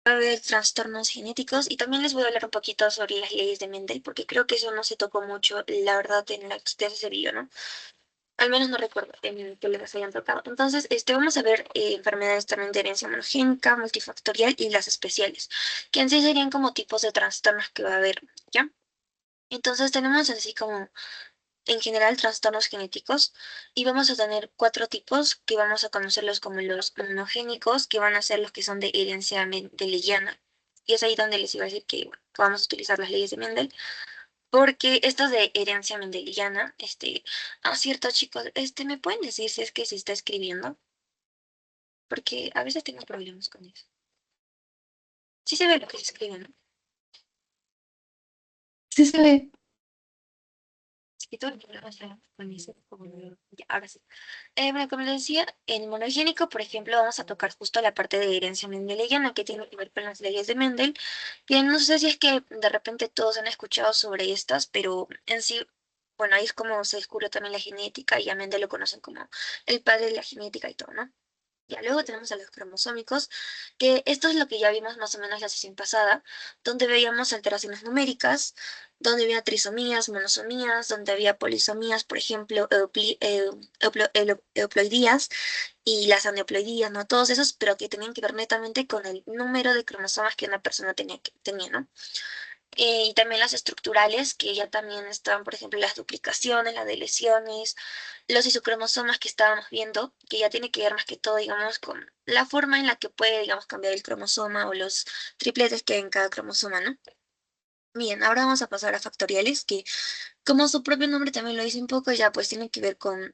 Va a haber trastornos genéticos y también les voy a hablar un poquito sobre las leyes de Mendel, porque creo que eso no se tocó mucho, la verdad, en las clases de bio, ¿no? Al menos no recuerdo en que les hayan tocado. Entonces, vamos a ver enfermedades también de herencia monogénica, multifactorial y las especiales, que en sí serían como tipos de trastornos que va a haber, ¿ya? Entonces, tenemos así como en general trastornos genéticos y vamos a tener cuatro tipos que vamos a conocerlos como los monogénicos, que van a ser los que son de herencia mendeliana. Y es ahí donde les iba a decir que, bueno, que vamos a utilizar las leyes de Mendel, porque estos de herencia mendeliana, cierto chicos, ¿me pueden decir si es que se está escribiendo? Porque a veces tengo problemas con eso. Sí se ve lo que se escribe, ¿no? Sí se ve. Sí, todo el problema está con eso. Ya, ahora sí. Bueno, como les decía, en monogénico, por ejemplo, vamos a tocar justo la parte de herencia mendeliana que tiene que ver con las leyes de Mendel, que no sé si es que de repente todos han escuchado sobre estas, pero en sí, bueno, ahí es como se descubre también la genética y a Mendel lo conocen como el padre de la genética y todo, ¿no? Ya, luego tenemos a los cromosómicos, que esto es lo que ya vimos más o menos la sesión pasada, donde veíamos alteraciones numéricas, donde había trisomías, monosomías, donde había polisomías, por ejemplo, euploidías y las aneuploidías, ¿no? Todos esos, pero que tenían que ver netamente con el número de cromosomas que una persona tenía, ¿no? Y también las estructurales, que ya también estaban, por ejemplo, las duplicaciones, las deleciones, los isocromosomas que estábamos viendo, que ya tiene que ver más que todo, digamos, con la forma en la que puede, digamos, cambiar el cromosoma o los tripletes que hay en cada cromosoma, ¿no? Bien, ahora vamos a pasar a factoriales, que como su propio nombre también lo dice un poco, ya pues tiene que ver con,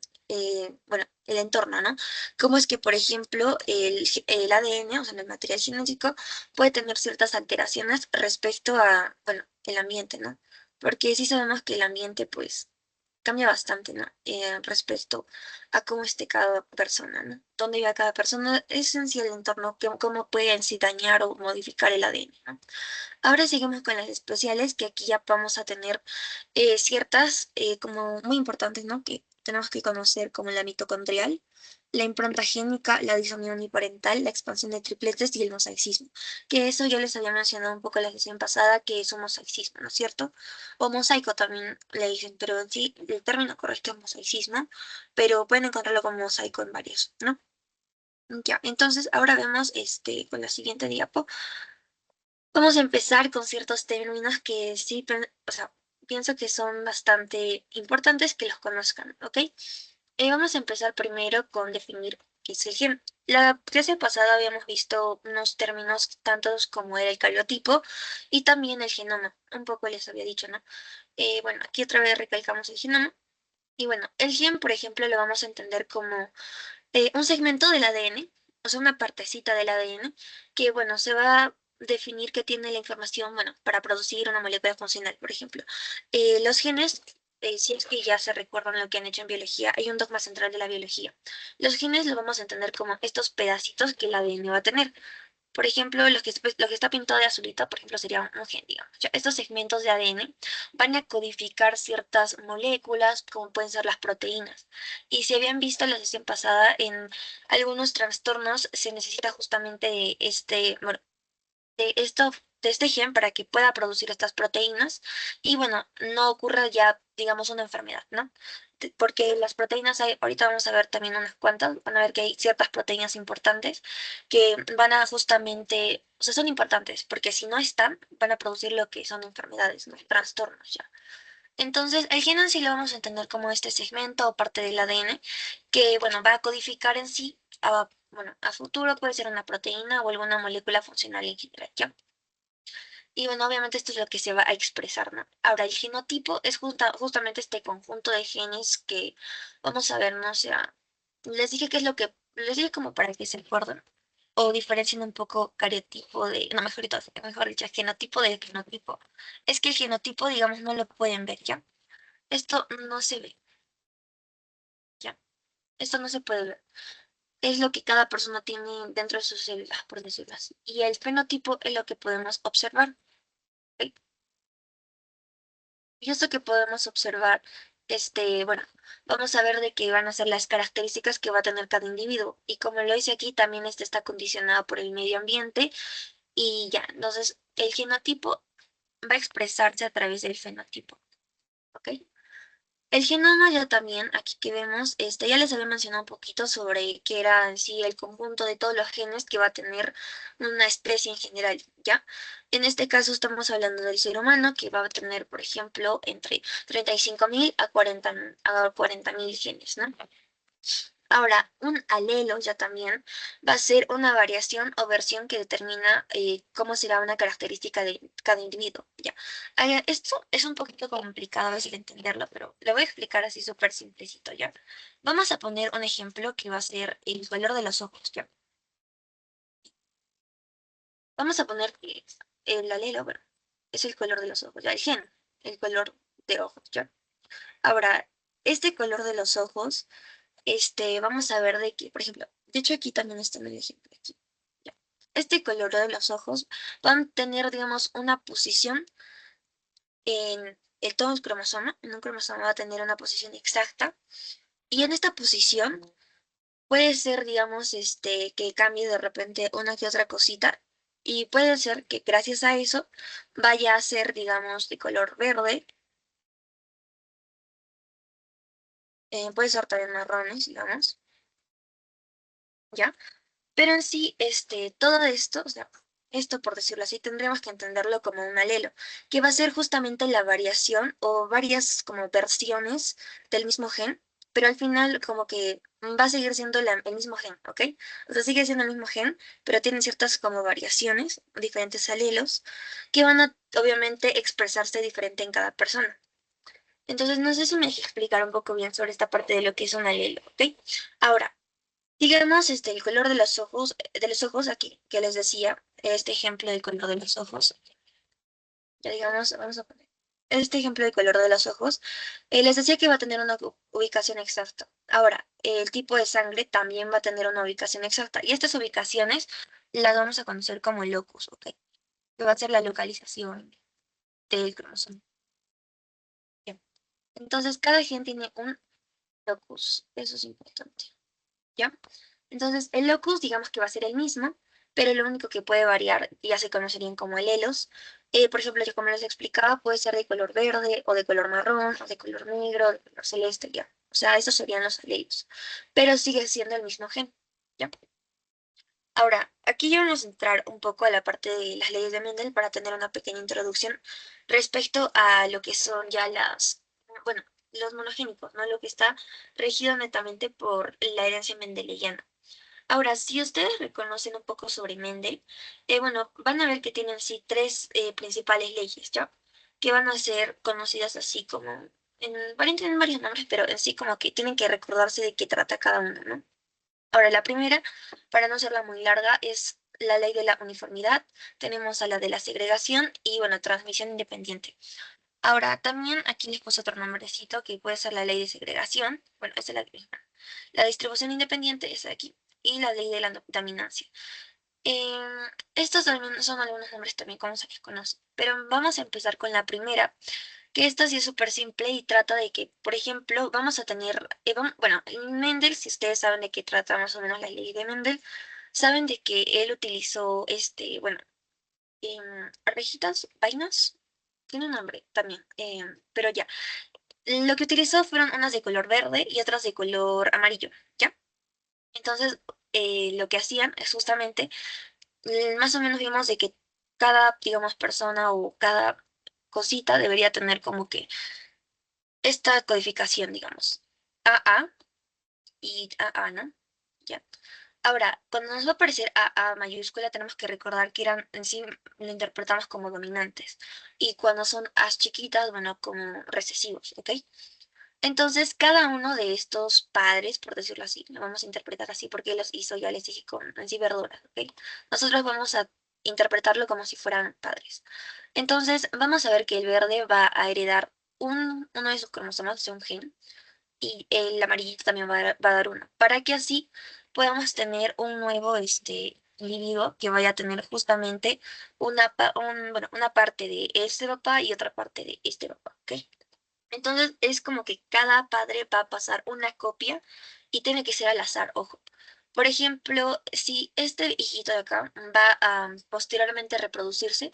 bueno, el entorno, ¿no? Como es que, por ejemplo, el ADN, o sea, el material genético, puede tener ciertas alteraciones respecto a, bueno, el ambiente, ¿no? Porque sí sabemos que el ambiente, pues, cambia bastante, ¿no? Respecto a cómo esté cada persona, ¿no? Dónde vive cada persona, es en sí el entorno, cómo puede en sí dañar o modificar el ADN, ¿no? Ahora seguimos con las especiales, que aquí ya vamos a tener ciertas como muy importantes, ¿no? Que tenemos que conocer como la mitocondrial, la impronta génica, la disonía uniparental, la expansión de tripletes y el mosaicismo. Que eso yo les había mencionado un poco en la sesión pasada, que es un mosaicismo, ¿no es cierto? O mosaico también le dicen, pero en sí el término correcto es mosaicismo, pero pueden encontrarlo como mosaico en varios, ¿no? Ya, entonces ahora vemos con la siguiente diapo. Vamos a empezar con ciertos términos que sí, o sea, pienso que son bastante importantes que los conozcan, ¿ok? Vamos a empezar primero con definir qué es el gen. La clase pasada habíamos visto unos términos tantos como era el cariotipo y también el genoma. Un poco les había dicho, ¿no? Bueno, aquí otra vez recalcamos el genoma. Y bueno, el gen, por ejemplo, lo vamos a entender como un segmento del ADN, o sea, una partecita del ADN, que, bueno, se va a definir que tiene la información, bueno, para producir una molécula funcional, por ejemplo. Los genes, si es que ya se recuerdan lo que han hecho en biología, hay un dogma central de la biología. Los genes los vamos a entender como estos pedacitos que el ADN va a tener. Por ejemplo, lo que está pintado de azulito, por ejemplo, sería un gen, digamos. Ya, estos segmentos de ADN van a codificar ciertas moléculas, como pueden ser las proteínas. Y si habían visto la sesión pasada, en algunos trastornos se necesita justamente bueno, de esto, de este gen para que pueda producir estas proteínas y bueno, no ocurra ya, digamos, una enfermedad, ¿no? Porque las proteínas hay, ahorita vamos a ver también unas cuantas, van a ver que hay ciertas proteínas importantes que van a justamente, o sea, son importantes, porque si no están, van a producir lo que son enfermedades, ¿no? Trastornos ya. Entonces, el gen en sí lo vamos a entender como este segmento o parte del ADN que, bueno, va a codificar en sí, bueno, a futuro puede ser una proteína o alguna molécula funcional en general, ¿ya? Y bueno, obviamente esto es lo que se va a expresar, ¿no? Ahora, el genotipo es justamente este conjunto de genes que vamos a ver, ¿no? O sea, les dije qué es lo que, les dije como para que se acuerden o diferencien un poco cariotipo de, no, mejor dicho, genotipo de fenotipo. Es que el genotipo, digamos, no lo pueden ver, ¿ya? Esto no se ve, ¿ya? Esto no se puede ver. Es lo que cada persona tiene dentro de sus células, por decirlo así. Y el fenotipo es lo que podemos observar. ¿Ok? Y esto que podemos observar, bueno, vamos a ver de qué van a ser las características que va a tener cada individuo. Y como lo hice aquí, también este está condicionado por el medio ambiente y ya, entonces el genotipo va a expresarse a través del fenotipo, ¿ok? El genoma ya también, aquí que vemos, ya les había mencionado un poquito sobre qué era en sí el conjunto de todos los genes que va a tener una especie en general, ¿ya? En este caso estamos hablando del ser humano, que va a tener, por ejemplo, entre 35.000 a 40.000 genes, ¿no? Ahora, un alelo ya también va a ser una variación o versión que determina cómo será una característica de cada individuo. Ya. Esto es un poquito complicado a veces de entenderlo, pero lo voy a explicar así súper simplecito, ¿ya? Vamos a poner un ejemplo que va a ser el color de los ojos, ¿ya? Vamos a poner que el alelo, bueno, es el color de los ojos, ya, el gen, el color de ojos, ¿ya? Ahora, este color de los ojos vamos a ver de que, por ejemplo, de hecho aquí también está en el ejemplo. Aquí, ya. Este color de los ojos van a tener, digamos, una posición en todo el cromosoma. En un cromosoma va a tener una posición exacta. Y en esta posición puede ser, digamos, que cambie de repente una que otra cosita. Y puede ser que gracias a eso vaya a ser, digamos, de color verde. Puede ser también marrones, digamos, ¿ya? Pero en sí, todo esto, o sea, esto por decirlo así, tendríamos que entenderlo como un alelo, que va a ser justamente la variación o varias como versiones del mismo gen, pero al final como que va a seguir siendo el mismo gen, ¿ok? O sea, sigue siendo el mismo gen, pero tienen ciertas como variaciones, diferentes alelos, que van a obviamente expresarse diferente en cada persona. Entonces, no sé si me deje explicar un poco bien sobre esta parte de lo que es un alelo, ¿ok? Ahora, digamos, el color de los ojos aquí, que les decía, este ejemplo del color de los ojos. Ya digamos, vamos a poner este ejemplo del color de los ojos. Les decía que va a tener una ubicación exacta. Ahora, el tipo de sangre también va a tener una ubicación exacta. Y estas ubicaciones las vamos a conocer como locus, ¿ok? Que va a ser la localización del cromosoma. Bien. Entonces, cada gen tiene un locus. Eso es importante. ¿Ya? Entonces, el locus, digamos que va a ser el mismo, pero lo único que puede variar ya se conocerían como alelos. Por ejemplo, yo como les explicaba, puede ser de color verde, o de color marrón, o de color negro, de color celeste, ya. O sea, esos serían los alelos. Pero sigue siendo el mismo gen, ¿ya? Ahora, aquí ya vamos a entrar un poco a la parte de las leyes de Mendel para tener una pequeña introducción respecto a lo que son ya bueno, los monogénicos, ¿no? Lo que está regido netamente por la herencia mendeliana. Ahora, si ustedes reconocen un poco sobre Mendel, bueno, van a ver que tienen sí tres principales leyes, ¿ya? Que van a ser conocidas así como, van a tener varios nombres, pero en sí como que tienen que recordarse de qué trata cada uno, ¿no? Ahora, la primera, para no hacerla muy larga, es la ley de la uniformidad, tenemos a la de la segregación y, bueno, transmisión independiente. Ahora, también aquí les puse otro nombrecito que puede ser la ley de segregación, bueno, esa es la misma. La distribución independiente es aquí, y la ley de la dominancia. Estos también son algunos nombres también como se les conoce, pero vamos a empezar con la primera, que esta sí es súper simple y trata de que, por ejemplo, vamos a tener, bueno, en Mendel, si ustedes saben de qué trata más o menos la ley de Mendel, saben de que él utilizó, bueno, abejitas, vainas, tiene un nombre también, pero ya, lo que utilizó fueron unas de color verde y otras de color amarillo, ¿ya? Entonces, lo que hacían es justamente, más o menos vimos de que cada, digamos, persona o cada cosita debería tener como que esta codificación, digamos, AA y AA, ¿no? Ya. Ahora, cuando nos va a aparecer AA mayúscula, tenemos que recordar que eran, en sí, lo interpretamos como dominantes. Y cuando son As chiquitas, bueno, como recesivos, ¿ok? Entonces, cada uno de estos padres, por decirlo así, lo vamos a interpretar así porque los hizo, ya les dije, con en sí verduras, ¿ok? Nosotros vamos a interpretarlo como si fueran padres. Entonces, vamos a ver que el verde va a heredar uno de sus cromosomas, o sea, un gen, y el amarillito también va a dar uno, para que así podamos tener un nuevo individuo que vaya a tener justamente bueno, una parte de este papá y otra parte de este papá, ¿ok? Entonces es como que cada padre va a pasar una copia y tiene que ser al azar, ojo, Por ejemplo, si este hijito de acá va a posteriormente reproducirse,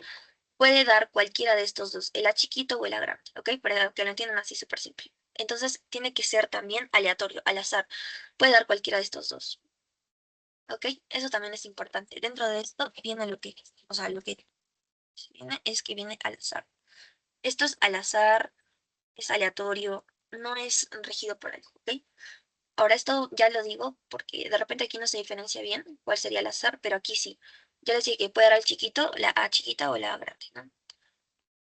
puede dar cualquiera de estos dos, el A chiquito o el A grande, ¿ok? Para que lo entiendan así súper simple. Entonces, tiene que ser también aleatorio, al azar. Puede dar cualquiera de estos dos, ¿ok? Eso también es importante. Dentro de esto viene lo que, o sea, lo que viene es que viene al azar. Esto es al azar, es aleatorio, no es regido por algo, ¿ok? Ahora esto ya lo digo porque de repente aquí no se diferencia bien cuál sería el azar, pero aquí sí. Ya les dije que puede dar el chiquito, la A chiquita o la A grande, ¿no?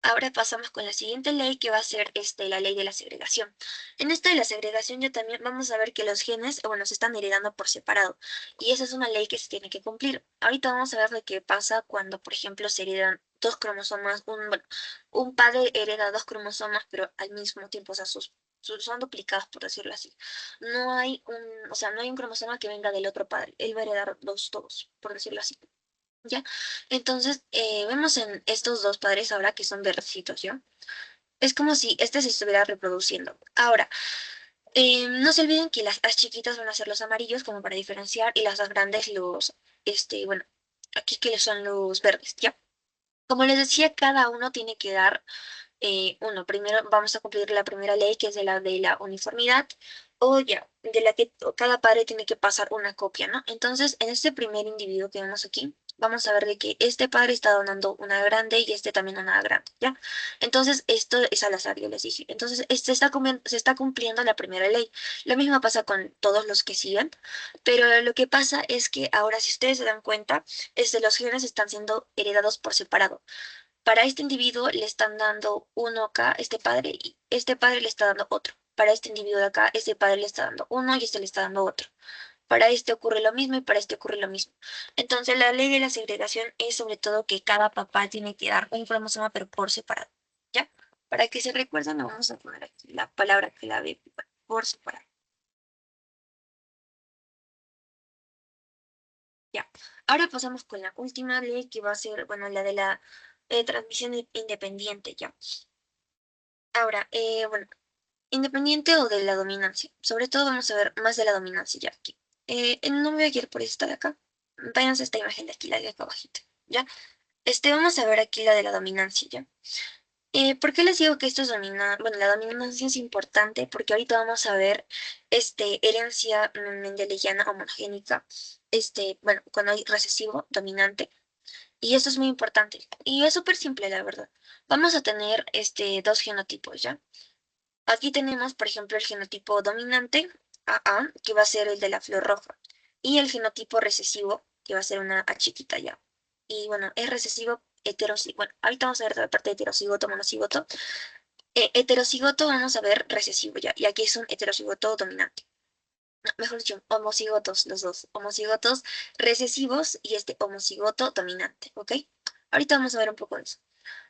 Ahora pasamos con la siguiente ley que va a ser la ley de la segregación. En esta de la segregación ya también vamos a ver que los genes, bueno, se están heredando por separado. Y esa es una ley que se tiene que cumplir. Ahorita vamos a ver lo que pasa cuando, por ejemplo, se heredan dos cromosomas, bueno, un padre hereda dos cromosomas, pero al mismo tiempo, o sea, son duplicados, por decirlo así. O sea, no hay un cromosoma que venga del otro padre. Él va a heredar los dos, por decirlo así. ¿Ya? Entonces, vemos en estos dos padres ahora que son verdecitos, ¿ya? Es como si este se estuviera reproduciendo. Ahora, no se olviden que las as chiquitas van a ser los amarillos como para diferenciar y las as grandes bueno, aquí que son los verdes, ¿ya? Como les decía, cada uno tiene que dar uno. Primero vamos a cumplir la primera ley que es de la uniformidad o ya, de la que cada padre tiene que pasar una copia, ¿no? Entonces, en este primer individuo que vemos aquí, vamos a ver de que este padre está donando una grande y este también una grande, ¿ya? Entonces, esto es al azar, yo les dije. Entonces, se está cumpliendo la primera ley. Lo mismo pasa con todos los que sigan, pero lo que pasa es que ahora, si ustedes se dan cuenta, los genes están siendo heredados por separado. Para este individuo le están dando uno acá, este padre, y este padre le está dando otro. Para este individuo de acá, este padre le está dando uno y este le está dando otro. Para este ocurre lo mismo y para este ocurre lo mismo. Entonces, la ley de la segregación es sobre todo que cada papá tiene que dar un cromosoma, pero por separado. ¿Ya? Para que se recuerden, vamos a poner aquí la palabra clave por separado. Ya. Ahora pasamos con la última ley que va a ser, bueno, la de la transmisión independiente, ¿ya? Ahora, bueno, independiente o de la dominancia. Sobre todo vamos a ver más de la dominancia ya aquí. No me voy a ir por esta de acá. Váyanse a esta imagen de aquí, la de acá abajito. ¿Ya? Vamos a ver aquí la de la dominancia, ¿ya? ¿Por qué les digo que esto es Bueno, la dominancia es importante porque ahorita vamos a ver herencia mendeliana homogénica. Bueno, cuando hay recesivo dominante. Y esto es muy importante. Y es súper simple, la verdad. Vamos a tener dos genotipos, ¿ya? Aquí tenemos, por ejemplo, el genotipo dominante, AA, que va a ser el de la flor roja, y el genotipo recesivo, que va a ser una A chiquita ya. Y bueno, es recesivo heterocigoto. Bueno, ahorita vamos a ver la parte de heterocigoto, monocigoto. Heterocigoto vamos a ver recesivo ya, y aquí es un heterocigoto dominante. No, mejor dicho, homocigotos, los dos. Homocigotos recesivos y este homocigoto dominante, ¿ok? Ahorita vamos a ver un poco de eso.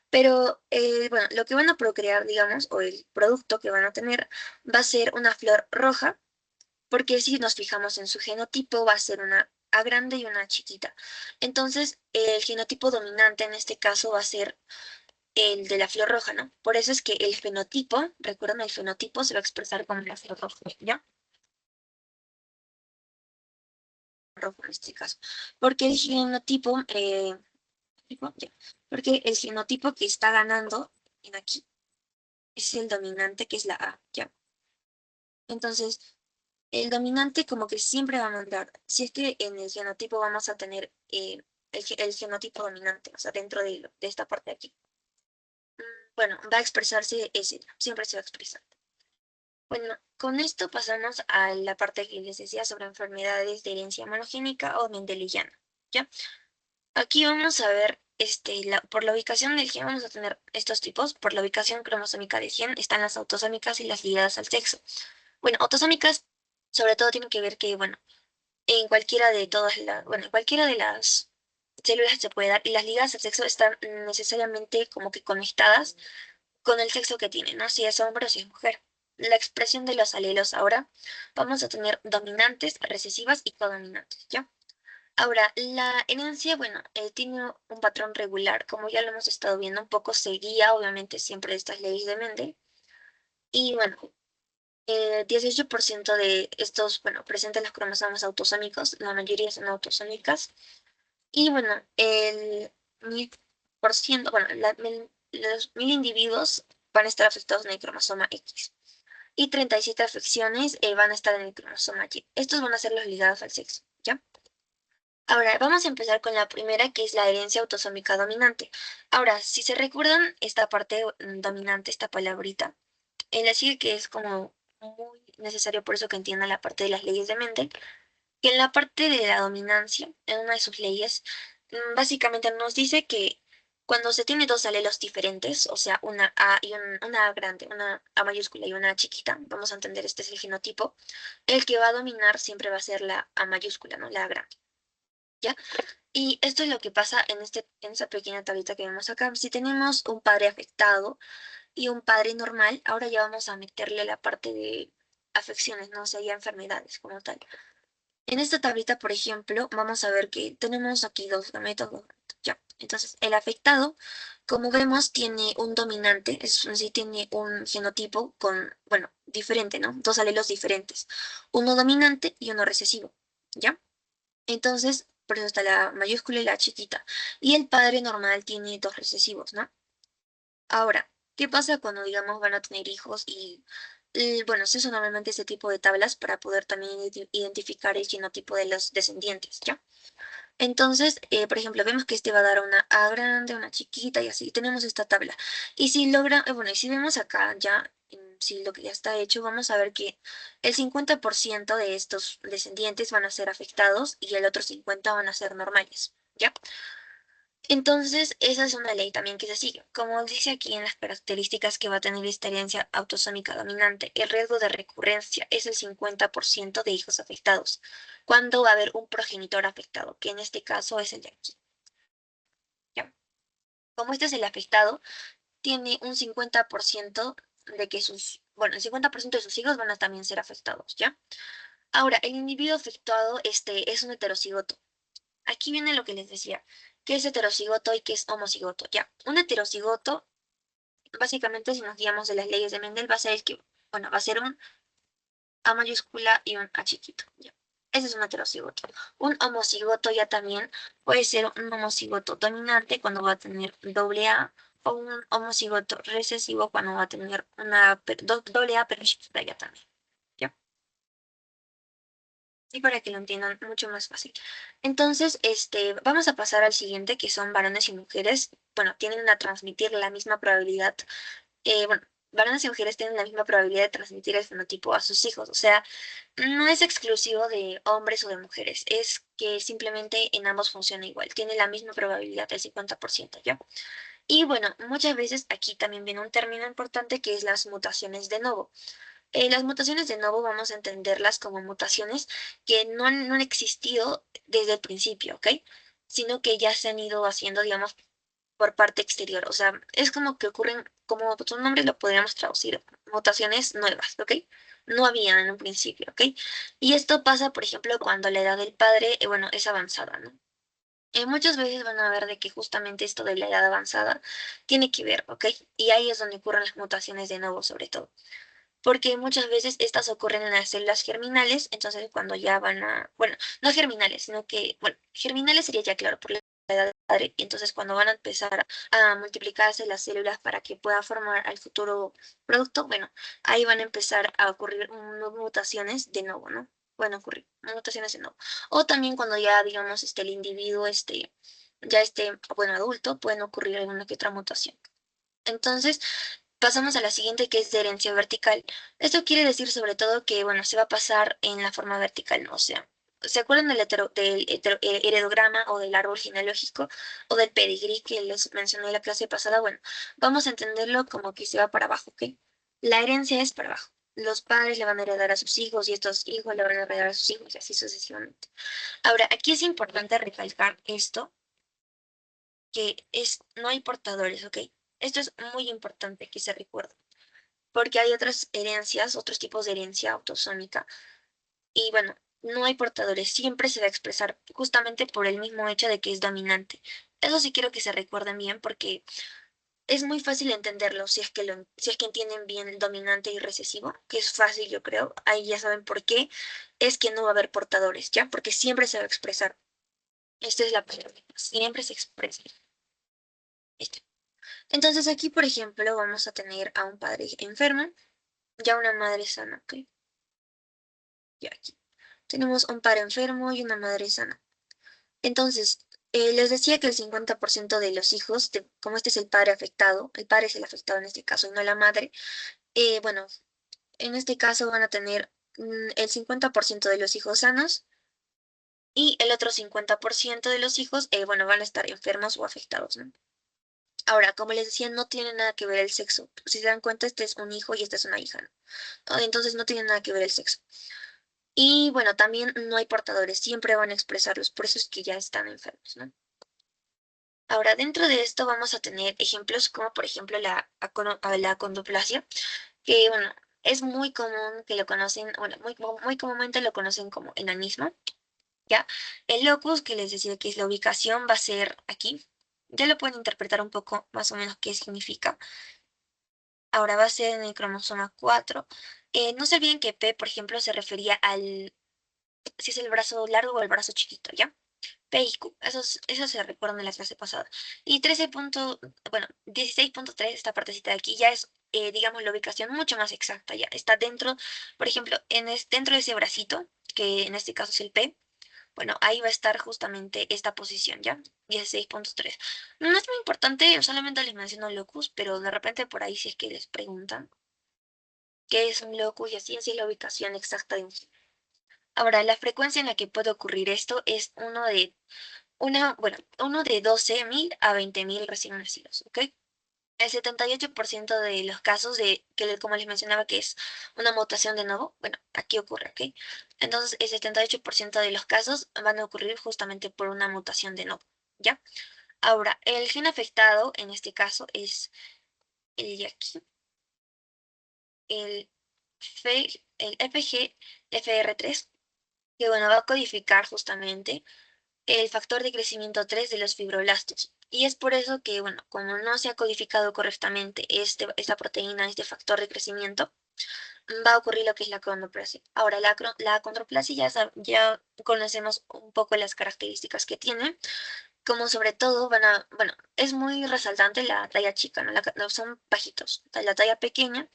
Pero bueno, lo que van a procrear, digamos, o el producto que van a tener, va a ser una flor roja, porque si nos fijamos en su genotipo, va a ser una A grande y una chiquita. Entonces, el genotipo dominante en este caso va a ser el de la flor roja, ¿no? Por eso es que el fenotipo, recuerden, el fenotipo se va a expresar como la flor roja, ¿ya? Rojo en este caso. Porque el genotipo, ya, porque el genotipo que está ganando en aquí es el dominante, que es la A, ¿ya? Entonces, el dominante como que siempre va a mandar. Si es que en el genotipo vamos a tener el genotipo dominante, o sea, dentro de esta parte de aquí. Bueno, va a expresarse ese, siempre se va a expresar. Bueno, con esto pasamos a la parte que les decía sobre enfermedades de herencia monogénica o mendeliana, ¿ya? Aquí vamos a ver, por la ubicación del gen vamos a tener estos tipos. Por la ubicación cromosómica del gen están las autosómicas y las ligadas al sexo. Bueno, autosómicas sobre todo tienen que ver que, bueno, en cualquiera de bueno, en cualquiera de las células se puede dar y las ligadas al sexo están necesariamente como que conectadas con el sexo que tienen, ¿no? Si es hombre o si es mujer. La expresión de los alelos ahora vamos a tener dominantes, recesivas y codominantes, ¿ya? Ahora, la herencia, bueno, tiene un patrón regular, como ya lo hemos estado viendo, un poco seguía, obviamente, siempre de estas leyes de Mendel. Y bueno, 18% de estos, bueno, presentan los cromosomas autosómicos, la mayoría son autosómicas. Y bueno, el 1000%, bueno, los 1000 individuos van a estar afectados en el cromosoma X. Y 37 afecciones van a estar en el cromosoma Y. Estos van a ser los ligados al sexo, ¿ya? Ahora, vamos a empezar con la primera, que es la herencia autosómica dominante. Ahora, si se recuerdan esta parte dominante, esta palabrita, él decir que es como muy necesario por eso que entiendan la parte de las leyes de Mendel, que en la parte de la dominancia, en una de sus leyes, básicamente nos dice que cuando se tiene dos alelos diferentes, o sea, una A y una A grande, una A mayúscula y una A chiquita, vamos a entender este es el genotipo, el que va a dominar siempre va a ser la A mayúscula, ¿no? La A grande, ¿ya? Y esto es lo que pasa en esta pequeña tablita que vemos acá. Si tenemos un padre afectado y un padre normal, ahora ya vamos a meterle la parte de afecciones, no o sea, ya enfermedades como tal. En esta tablita, por ejemplo, vamos a ver que tenemos aquí dos gametos, ya. Entonces, el afectado, como vemos, tiene un dominante, es decir, tiene un genotipo con, bueno, diferente, ¿no? Dos alelos diferentes, uno dominante y uno recesivo, ¿ya? Entonces, por eso está la mayúscula y la chiquita. Y el padre normal tiene dos recesivos, ¿no? Ahora, ¿qué pasa cuando, digamos, van a tener hijos y bueno, se usa normalmente este tipo de tablas para poder también identificar el genotipo de los descendientes, ¿ya? Entonces, por ejemplo, vemos que este va a dar una A grande, una chiquita y así. Tenemos esta tabla. Y si logra, bueno, y si vemos acá ya, si lo que ya está hecho, vamos a ver que el 50% de estos descendientes van a ser afectados y el otro 50 van a ser normales, ¿ya? Entonces, esa es una ley también que se sigue. Como dice aquí en las características que va a tener esta herencia autosómica dominante, el riesgo de recurrencia es el 50% de hijos afectados, cuando va a haber un progenitor afectado, que en este caso es el de aquí. ¿Ya? Como este es el afectado, tiene un 50% de que bueno, el 50% de sus hijos van a también ser afectados, ¿ya? Ahora, el individuo afectado es un heterocigoto. Aquí viene lo que les decía, qué es heterocigoto y qué es homocigoto. Ya, un heterocigoto, básicamente, si nos guiamos de las leyes de Mendel, va a ser el que, bueno, va a ser un A mayúscula y un A chiquito. Ya. Ese es un heterocigoto. Un homocigoto ya también puede ser un homocigoto dominante cuando va a tener doble A o un homocigoto recesivo cuando va a tener una doble A pero chiquita ya también. ¿Ya? Y para que lo entiendan mucho más fácil. Entonces, vamos a pasar al siguiente, que son varones y mujeres. Bueno, tienen a transmitir la misma probabilidad. Bueno, varones y mujeres tienen la misma probabilidad de transmitir el fenotipo a sus hijos. O sea, no es exclusivo de hombres o de mujeres. Es que simplemente en ambos funciona igual. Tiene la misma probabilidad del 50%, ¿ya? Y bueno, muchas veces aquí también viene un término importante que es las mutaciones de novo. Las mutaciones de novo vamos a entenderlas como mutaciones que no han existido desde el principio, ¿ok? Sino que ya se han ido haciendo, digamos, por parte exterior. O sea, es como que ocurren, como su nombre lo podríamos traducir, mutaciones nuevas, ¿ok? No había en un principio, ¿ok? Y esto pasa, por ejemplo, cuando la edad del padre, bueno, es avanzada, ¿no? Muchas veces van a ver de que justamente esto de la edad avanzada tiene que ver, ¿ok? Y ahí es donde ocurren las mutaciones de nuevo, sobre todo porque muchas veces estas ocurren en las células germinales, entonces cuando ya van a, bueno, no germinales, sino que, bueno, germinales sería ya claro por la edad del padre, y entonces cuando van a empezar a multiplicarse las células para que pueda formar al futuro producto, bueno, ahí van a empezar a ocurrir mutaciones de nuevo, ¿no? Pueden ocurrir mutaciones de nuevo. O también cuando ya, digamos, el individuo, ya bueno, adulto, pueden ocurrir alguna que otra mutación. Entonces, pasamos a la siguiente que es de herencia vertical. Esto quiere decir sobre todo que, bueno, se va a pasar en la forma vertical, ¿no? O sea, ¿se acuerdan del heredograma o del árbol genealógico o del pedigrí que les mencioné en la clase pasada? Bueno, vamos a entenderlo como que se va para abajo, ¿ok? La herencia es para abajo. Los padres le van a heredar a sus hijos y estos hijos le van a heredar a sus hijos y así sucesivamente. Ahora, aquí es importante recalcar esto no hay portadores, ¿ok? Esto es muy importante que se recuerde, porque hay otras herencias, otros tipos de herencia autosómica, y bueno, no hay portadores, siempre se va a expresar justamente por el mismo hecho de que es dominante. Eso sí quiero que se recuerden bien, porque es muy fácil entenderlo si es que entienden bien el dominante y recesivo, que es fácil, yo creo. Ahí ya saben por qué es que no va a haber portadores, ¿ya? Porque siempre se va a expresar. Esta es la palabra, siempre se expresa. Este. Entonces aquí, por ejemplo, vamos a tener a un padre enfermo, ya una madre sana, ¿ok? Ya aquí. Tenemos un padre enfermo y una madre sana. Entonces, les decía que el 50% de los hijos, como este es el padre es el afectado en este caso y no la madre, bueno, en este caso van a tener el 50% de los hijos sanos y el otro 50% de los hijos, bueno, van a estar enfermos o afectados, ¿no? Ahora, como les decía, no tiene nada que ver el sexo. Si se dan cuenta, este es un hijo y esta es una hija, ¿no? Entonces no tiene nada que ver el sexo. Y bueno, también no hay portadores, siempre van a expresarlos, por eso es que ya están enfermos, ¿no? Ahora, dentro de esto vamos a tener ejemplos como por ejemplo la acondroplasia, que bueno, es muy común que lo conocen, bueno, muy comúnmente lo conocen como enanismo, ¿ya? El locus, que les decía que es la ubicación, va a ser aquí. Ya lo pueden interpretar un poco más o menos qué significa. Ahora va a ser en el cromosoma 4. No se olviden que P, por ejemplo, se refería al, si es el brazo largo o el brazo chiquito, ¿ya? P y Q, esos se recuerdan de la clase pasada. Y 16.3, esta partecita de aquí, ya es, digamos, la ubicación mucho más exacta, ya está dentro, por ejemplo, dentro de ese bracito, que en este caso es el P, bueno, ahí va a estar justamente esta posición, ¿ya? 16.3. No es muy importante, solamente les menciono locus, pero de repente por ahí si es que les preguntan qué es un locus y así es la ubicación exacta de un gen. Ahora, la frecuencia en la que puede ocurrir esto es uno de 12.000 a 20.000 recién nacidos, ¿ok? El 78% de los casos como les mencionaba, que es una mutación de nuevo, bueno, aquí ocurre, ¿ok? Entonces, el 78% de los casos van a ocurrir justamente por una mutación de nuevo, ¿ya? Ahora, el gen afectado en este caso es el de aquí, el, el FGFR3, que bueno, va a codificar justamente el factor de crecimiento 3 de los fibroblastos. Y es por eso que, bueno, como no se ha codificado correctamente esta proteína, este factor de crecimiento, va a ocurrir lo que es la acondroplasia. Ahora, la acondroplasia ya conocemos un poco las características que tiene, como sobre todo bueno, es muy resaltante la talla chica, ¿no? No, son bajitos. La talla pequeña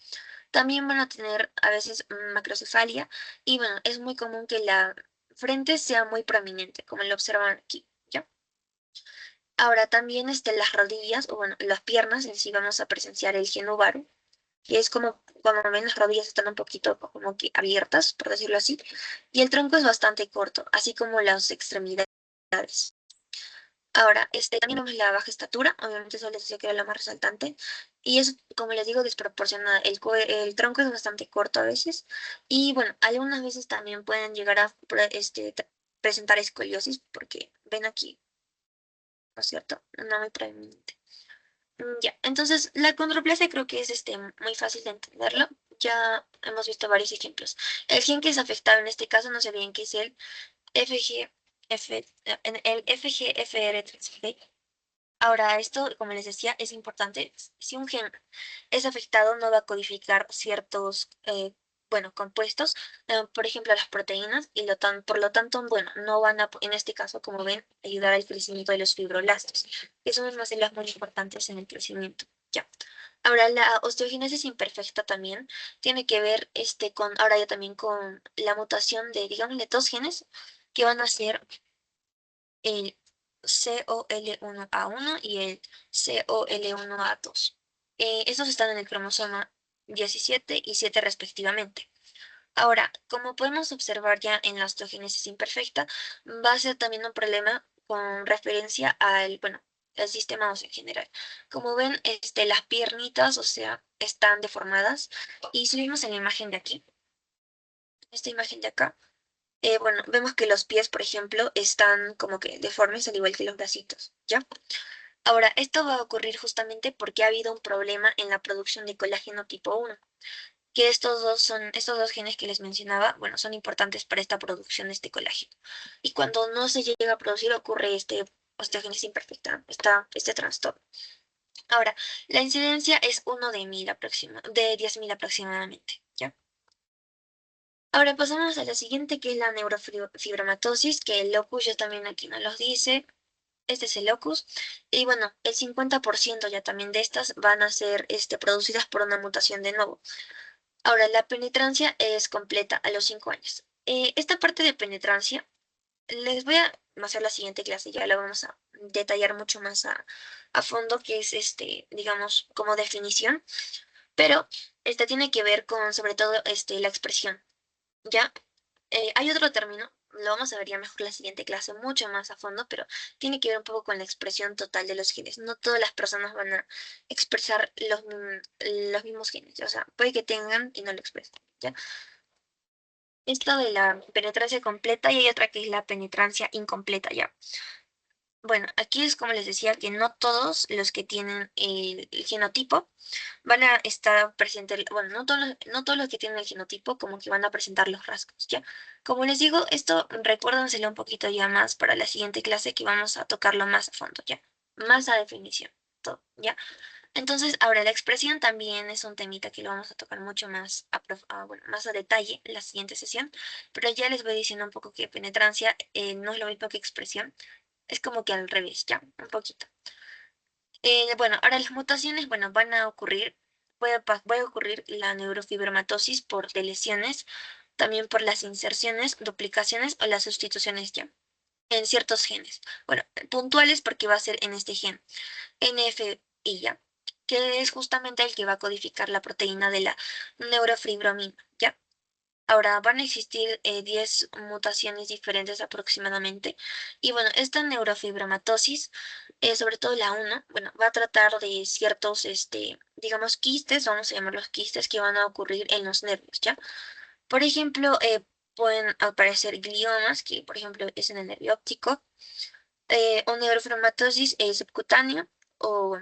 también van a tener a veces macrocefalia y bueno, es muy común que la frente sea muy prominente, como lo observan aquí, ¿ya? Ahora también las rodillas, o bueno, las piernas en sí vamos a presenciar el genovaru, que es como ven, las rodillas están un poquito como que abiertas, por decirlo así, y el tronco es bastante corto, así como las extremidades. Ahora, también vemos la baja estatura, obviamente eso les decía que era lo más resaltante, y es, como les digo, desproporcionada. El tronco es bastante corto a veces, y bueno, algunas veces también pueden llegar a presentar escoliosis, porque ven aquí, ¿no es cierto? No muy prominente. Ya, entonces la condroplasia creo que es muy fácil de entenderlo. Ya hemos visto varios ejemplos. El gen que es afectado en este caso no sé bien qué es el FGFR3, ¿ok? Ahora, esto, como les decía, es importante. Si un gen es afectado, no va a codificar ciertos, bueno, compuestos, por ejemplo, las proteínas, y por lo tanto, bueno, no van a, en este caso, como ven, ayudar al crecimiento de los fibroblastos, que son unas células muy importantes en el crecimiento. Ya. Ahora, la osteogénesis imperfecta también tiene que ver ahora ya también con la mutación de, digamos, de dos genes que van a ser el COL1A1 y el COL1A2. Estos están en el cromosoma 17 y 7 respectivamente. Ahora, como podemos observar ya en la osteogénesis imperfecta, va a ser también un problema con referencia bueno, el sistema óseo en general. Como ven, las piernitas, o sea, están deformadas. Y si vemos en la imagen de aquí, esta imagen de acá, bueno, vemos que los pies, por ejemplo, están como que deformes al igual que los bracitos, ¿ya? Ahora, esto va a ocurrir justamente porque ha habido un problema en la producción de colágeno tipo 1, que estos dos genes que les mencionaba, bueno, son importantes para esta producción de este colágeno. Y cuando no se llega a producir, ocurre osteogénesis imperfecta, este trastorno. Ahora, la incidencia es 1 de 1000 de 10.000 aproximadamente, ¿ya? Ahora pasamos a la siguiente, que es la neurofibromatosis, que el locus ya también aquí nos los dice. Este es el locus. Y bueno, el 50% ya también de estas van a ser producidas por una mutación de nuevo. Ahora, la penetrancia es completa a los 5 años. Esta parte de penetrancia les voy a hacer la siguiente clase, ya la vamos a detallar mucho más a fondo, que es digamos, como definición, pero tiene que ver con sobre todo la expresión, ¿ya? Hay otro término, lo vamos a ver ya mejor la siguiente clase, mucho más a fondo, pero tiene que ver un poco con la expresión total de los genes. No todas las personas van a expresar los mismos genes, o sea, puede que tengan y no lo expresen, ¿ya? Esto de la penetrancia completa y hay otra que es la penetrancia incompleta, ¿ya? Bueno, aquí es como les decía que no todos los que tienen el genotipo van a estar presentes, bueno, no todos los que tienen el genotipo como que van a presentar los rasgos, ¿ya? Como les digo, esto recuérdenselo un poquito ya más para la siguiente clase que vamos a tocarlo más a fondo, ¿ya? Más a definición, todo, ¿ya? Entonces, ahora la expresión también es un temita que lo vamos a tocar mucho más bueno, más a detalle en la siguiente sesión, pero ya les voy diciendo un poco que penetrancia no es lo mismo que expresión, es como que al revés, ¿ya? Un poquito. Bueno, ahora las mutaciones, bueno, van a ocurrir, puede ocurrir la neurofibromatosis por deleciones, también por las inserciones, duplicaciones o las sustituciones ya, en ciertos genes. Bueno, puntuales porque va a ser en este gen, NFI ya, que es justamente el que va a codificar la proteína de la neurofibromina, ¿ya? Ahora van a existir 10 mutaciones diferentes aproximadamente. Y bueno, esta neurofibromatosis, sobre todo la uno, bueno, va a tratar de ciertos, digamos, quistes, vamos a llamarlos quistes, que van a ocurrir en los nervios, ¿ya? Por ejemplo, pueden aparecer gliomas, que por ejemplo es en el nervio óptico, o neurofibromatosis subcutáneo o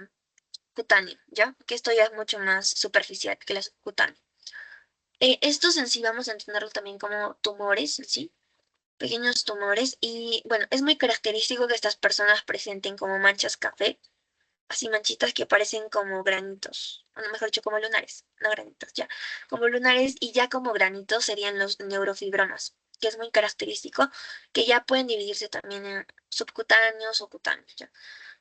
cutáneo, ¿ya? Que esto ya es mucho más superficial que la subcutánea. Estos en sí vamos a entenderlo también como tumores, ¿sí? Pequeños tumores. Y bueno, es muy característico que estas personas presenten como manchas café, así manchitas que parecen como granitos, o no, mejor dicho, como lunares, no granitos, ya. Como lunares y ya como granitos serían los neurofibromas, que es muy característico, que ya pueden dividirse también en subcutáneos o cutáneos, ¿ya?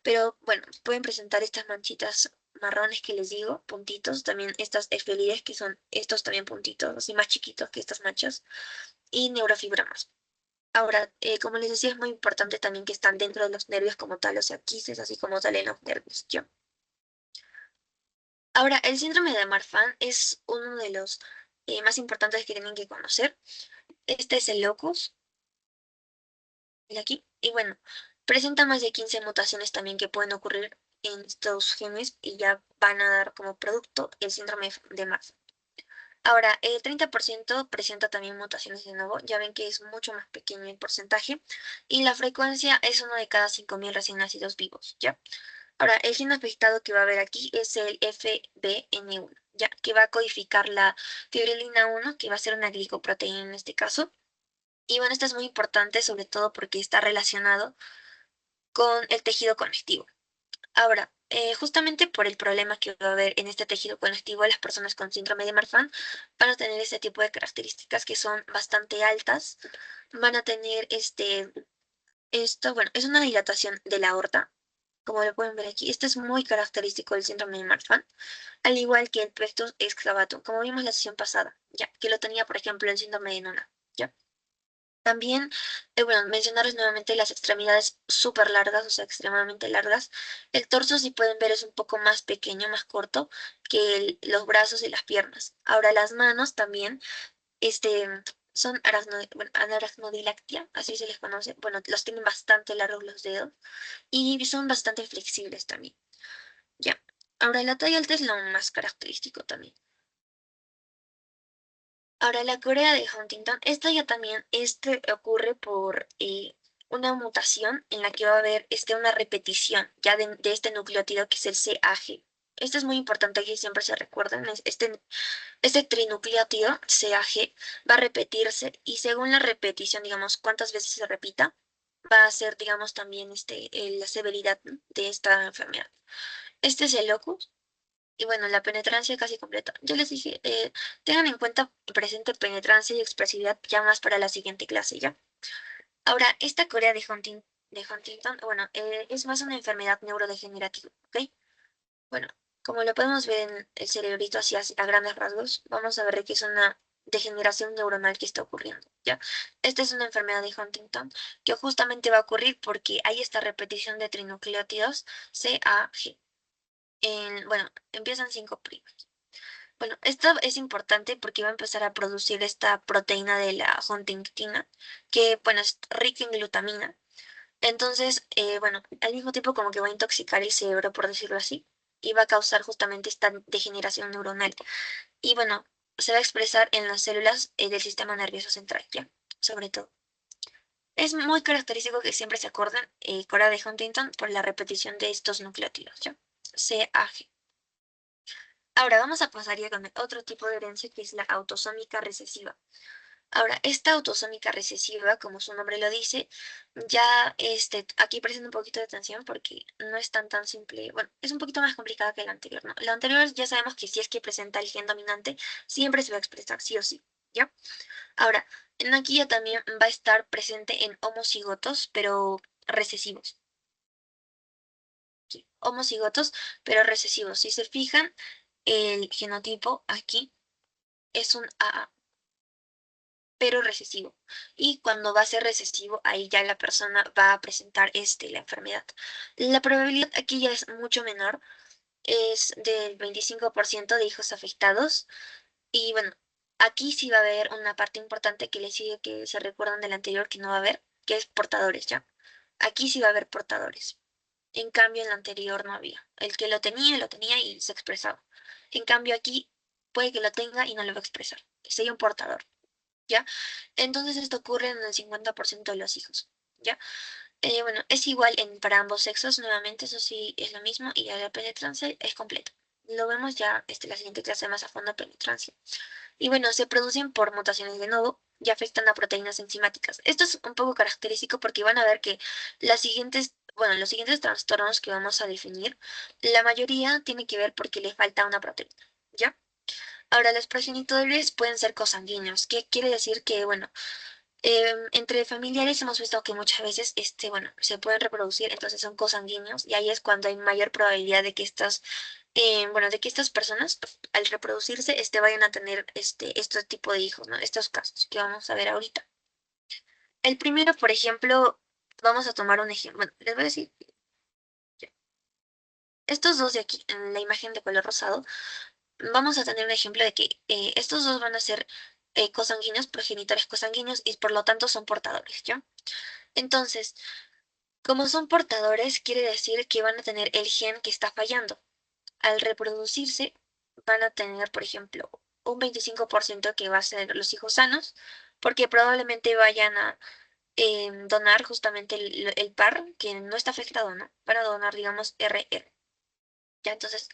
Pero bueno, pueden presentar estas manchitas marrones que les digo, puntitos, también estas efelides que son estos también puntitos, así más chiquitos que estas manchas, y neurofibromas. Ahora, como les decía, es muy importante también que están dentro de los nervios como tal, o sea, quistes así como tal en los nervios, ¿ya? Ahora, el síndrome de Marfan es uno de los más importantes que tienen que conocer. Este es el locus, el aquí, y bueno, presenta más de 15 mutaciones también que pueden ocurrir en estos genes y ya van a dar como producto el síndrome de Marfan. Ahora, el 30% presenta también mutaciones de nuevo, ya ven que es mucho más pequeño el porcentaje, y la frecuencia es uno de cada 5.000 recién nacidos vivos, ¿ya? Ahora, el gen afectado que va a haber aquí es el FBN1, ¿ya? Que va a codificar la fibrilina 1, que va a ser una glicoproteína en este caso. Y bueno, esto es muy importante, sobre todo porque está relacionado con el tejido conectivo. Ahora, justamente por el problema que va a haber en este tejido conectivo, las personas con síndrome de Marfan van a tener este tipo de características que son bastante altas, van a tener bueno, es una dilatación de la aorta, como lo pueden ver aquí. Esto es muy característico del síndrome de Marfan, al igual que el pectus excavatum, como vimos la sesión pasada, ya, que lo tenía, por ejemplo, el síndrome de Nona, ya. También, bueno, mencionarles nuevamente las extremidades súper largas, o sea, extremadamente largas. El torso, si pueden ver, es un poco más pequeño, más corto que los brazos y las piernas. Ahora, las manos también, este, son bueno, anaracnodiláctea, así se les conoce. Bueno, los tienen bastante largos los dedos y son bastante flexibles también. Ya. Ahora, la talla alta es lo más característico también. Ahora, la Corea de Huntington, esta ya también ocurre por una mutación en la que va a haber una repetición ya de este nucleótido que es el CAG. Esto es muy importante que siempre se recuerden. Este trinucleótido CAG va a repetirse y según la repetición, digamos, cuántas veces se repita, va a ser, digamos, también la severidad, ¿no?, de esta enfermedad. Este es el locus. Y bueno, la penetrancia casi completa. Yo les dije, tengan en cuenta presente penetrancia y expresividad ya más para la siguiente clase, ¿ya? Ahora, esta Corea de Huntington, bueno, es más una enfermedad neurodegenerativa, ¿ok? Bueno, como lo podemos ver en el cerebrito así a grandes rasgos, vamos a ver que es una degeneración neuronal que está ocurriendo, ¿ya? Esta es una enfermedad de Huntington que justamente va a ocurrir porque hay esta repetición de trinucleótidos CAG. Bueno, empiezan 5'. Bueno, esto es importante porque va a empezar a producir esta proteína de la huntingtina, que, bueno, es rica en glutamina. Entonces, bueno, al mismo tiempo como que va a intoxicar el cerebro, por decirlo así, y va a causar justamente esta degeneración neuronal. Y bueno, se va a expresar en las células del sistema nervioso central, ¿ya? Sobre todo. Es muy característico que siempre se acuerden Corea de Huntington por la repetición de estos nucleótidos, ¿ya? CAG. Ahora vamos a pasar ya con el otro tipo de herencia que es la autosómica recesiva. Ahora, esta autosómica recesiva, como su nombre lo dice, ya aquí presenta un poquito de atención porque no es tan simple. Bueno, es un poquito más complicada que la anterior, ¿no? La anterior ya sabemos que si es que presenta el gen dominante, siempre se va a expresar sí o sí, ¿ya? Ahora, en aquí ya también va a estar presente en homocigotos, pero recesivos. Sí, homocigotos, pero recesivos. Si se fijan, el genotipo aquí es un AA, pero recesivo. Y cuando va a ser recesivo, ahí ya la persona va a presentar la enfermedad. La probabilidad aquí ya es mucho menor, es del 25% de hijos afectados. Y bueno, aquí sí va a haber una parte importante que le sigue que se recuerdan del anterior que no va a haber, que es portadores ya. Aquí sí va a haber portadores. En cambio, en la anterior no había. El que lo tenía y se expresaba. En cambio, aquí puede que lo tenga y no lo va a expresar. Sería un portador. ¿Ya? Entonces esto ocurre en el 50% de los hijos, ¿ya? Bueno, es igual para ambos sexos, nuevamente eso sí es lo mismo y ya la penetrancia es completa. Lo vemos ya la siguiente clase más a fondo penetrancia. Y bueno, se producen por mutaciones de nodo y afectan a proteínas enzimáticas. Esto es un poco característico porque van a ver que los siguientes trastornos que vamos a definir, la mayoría tiene que ver porque le falta una proteína, ¿ya? Ahora, los progenitores pueden ser cosanguíneos, que quiere decir que, bueno, entre familiares hemos visto que muchas veces, bueno, se pueden reproducir, entonces son cosanguíneos, y ahí es cuando hay mayor probabilidad de que de que estas personas, al reproducirse, vayan a tener este tipo de hijos, ¿no? Estos casos que vamos a ver ahorita. El primero, por ejemplo, vamos a tomar un ejemplo, bueno, les voy a decir, estos dos de aquí, en la imagen de color rosado, vamos a tener un ejemplo de que estos dos van a ser cosanguíneos, progenitores cosanguíneos, y por lo tanto son portadores, ¿ya? Entonces, como son portadores, quiere decir que van a tener el gen que está fallando. Al reproducirse, van a tener, por ejemplo, un 25% que va a ser los hijos sanos, porque probablemente vayan a donar justamente el par que no está afectado, ¿no? Van a donar, digamos, RR. Ya, entonces,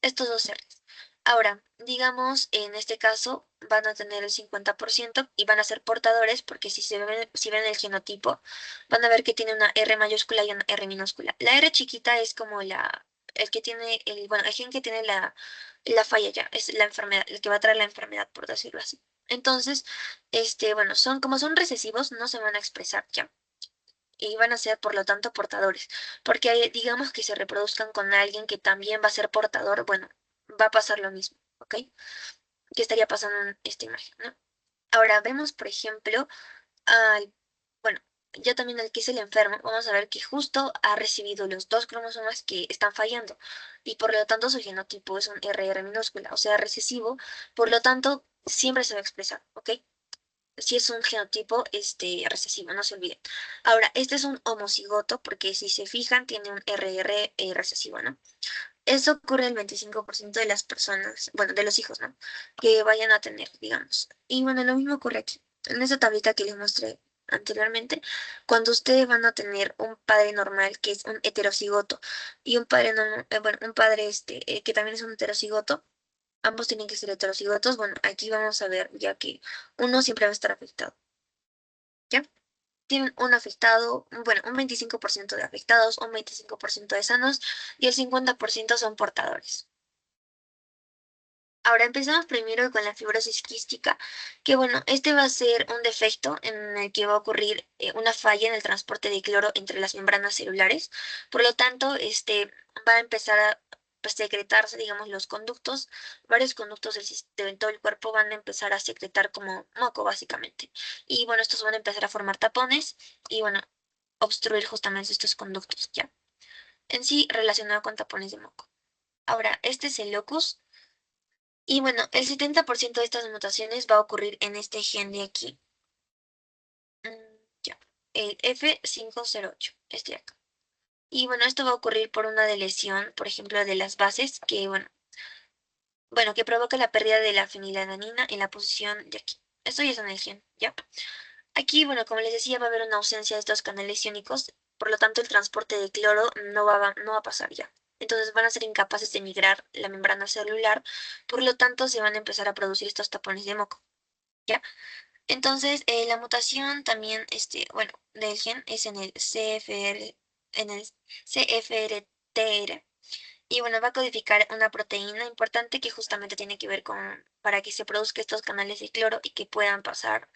estos dos R's. Ahora, digamos, en este caso van a tener el 50% y van a ser portadores porque si ven el genotipo, van a ver que tiene una R mayúscula y una R minúscula. La R chiquita es como el que tiene, bueno, el gen que tiene la falla ya, es la enfermedad, el que va a traer la enfermedad, por decirlo así. Entonces, bueno, como son recesivos, no se van a expresar ya y van a ser, por lo tanto, portadores. Porque digamos que se reproduzcan con alguien que también va a ser portador, bueno, va a pasar lo mismo, ¿ok? ¿Qué estaría pasando en esta imagen, no? Ahora vemos, por ejemplo, al, bueno, ya también al que es el enfermo, vamos a ver que justo ha recibido los dos cromosomas que están fallando y por lo tanto su genotipo es un RR minúscula, o sea, recesivo, por lo tanto, siempre se va a expresar, ¿ok? Si es un genotipo recesivo, no se olviden. Ahora, este es un homocigoto porque si se fijan tiene un RR recesivo, ¿no? Eso ocurre en el 25% de las personas, bueno, de los hijos, ¿no? Que vayan a tener, digamos. Y bueno, lo mismo ocurre aquí. En esa tablita que les mostré anteriormente, cuando ustedes van a tener un padre normal que es un heterocigoto y un padre, bueno, un padre que también es un heterocigoto, ambos tienen que ser heterocigotos. Bueno, aquí vamos a ver ya que uno siempre va a estar afectado. ¿Ya? tienen un afectado, bueno, un 25% de afectados, un 25% de sanos y el 50% son portadores. Ahora empezamos primero con la fibrosis quística, que bueno, este va a ser un defecto en el que va a ocurrir una falla en el transporte de cloro entre las membranas celulares. Por lo tanto, va a empezar a pues, secretarse, digamos, los conductos, varios conductos de todo el cuerpo van a empezar a secretar como moco, básicamente. Y bueno, estos van a empezar a formar tapones y bueno, obstruir justamente estos conductos, ¿ya? En sí, relacionado con tapones de moco. Ahora, este es el locus. Y bueno, el 70% de estas mutaciones va a ocurrir en este gen de aquí. Ya, el F508, este de acá. Y bueno, esto va a ocurrir por una lesión, por ejemplo, de las bases, que bueno, que provoca la pérdida de la fenilalanina en la posición de aquí. Esto ya es en el gen, ¿ya? Aquí, bueno, como les decía, va a haber una ausencia de estos canales iónicos, por lo tanto el transporte de cloro no va a pasar ya. Entonces van a ser incapaces de migrar la membrana celular, por lo tanto se van a empezar a producir estos tapones de moco. ¿Ya? Entonces, la mutación también, bueno, del gen es en el CFRTR. Y bueno, va a codificar una proteína importante que justamente tiene que ver con, para que se produzcan estos canales de cloro y que puedan pasar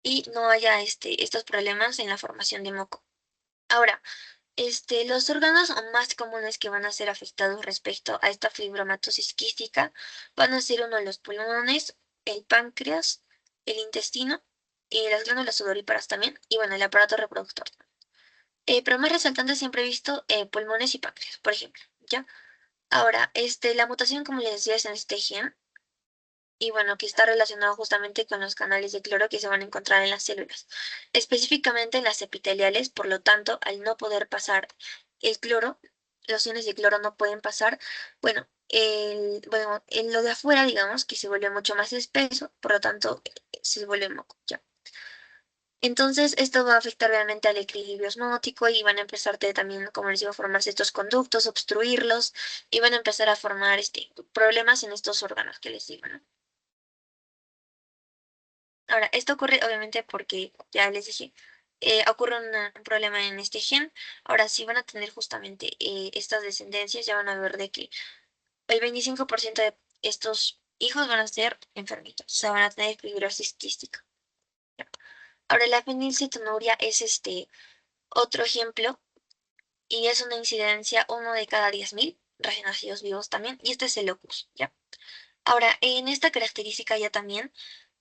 y no haya estos problemas en la formación de moco. Ahora, los órganos más comunes que van a ser afectados respecto a esta fibromatosis quística van a ser uno de los pulmones, el páncreas, el intestino y las glándulas sudoríparas también, y bueno, el aparato reproductor. Pero más resaltante siempre he visto pulmones y páncreas, por ejemplo, ¿ya? Ahora, la mutación, como les decía, es en este gen, y bueno, que está relacionado justamente con los canales de cloro que se van a encontrar en las células, específicamente en las epiteliales. Por lo tanto, al no poder pasar el cloro, los iones de cloro no pueden pasar, bueno, en lo de afuera, digamos, que se vuelve mucho más espeso, por lo tanto, se vuelve moco, ¿ya? Entonces, esto va a afectar realmente al equilibrio osmótico y van a empezar también, como les digo, a formarse estos conductos, obstruirlos y van a empezar a formar problemas en estos órganos que les digo, ¿no? Ahora, esto ocurre obviamente porque, ya les dije, ocurre un problema en este gen. Ahora, si van a tener justamente estas descendencias, ya van a ver de que el 25% de estos hijos van a ser enfermitos, o sea, van a tener fibrosis quística. ¿Ya? Ahora, la fenilcetonuria es otro ejemplo y es una incidencia uno de cada 10.000 recién nacidos vivos también, y este es el locus, ¿ya? Ahora, en esta característica ya también,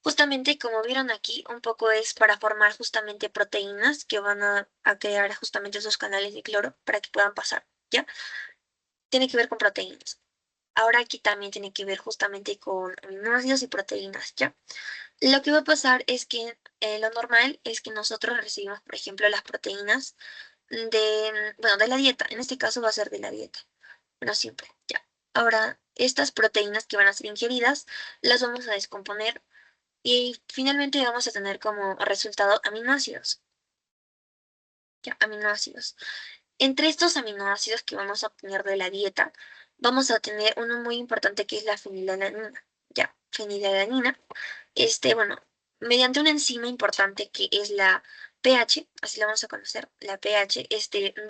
justamente como vieron aquí, un poco es para formar justamente proteínas que van a crear justamente esos canales de cloro para que puedan pasar, ¿ya? Tiene que ver con proteínas. Ahora aquí también tiene que ver justamente con aminoácidos y proteínas, ¿ya? Lo que va a pasar es que lo normal es que nosotros recibimos, por ejemplo, las proteínas bueno, de la dieta. En este caso va a ser de la dieta. Bueno, siempre, ya. Ahora, estas proteínas que van a ser ingeridas, las vamos a descomponer y finalmente vamos a tener como resultado aminoácidos. Ya, aminoácidos. Entre estos aminoácidos que vamos a obtener de la dieta, vamos a tener uno muy importante que es la fenilalanina. Ya, fenilalanina. Bueno, mediante una enzima importante que es la pH, así la vamos a conocer, la pH,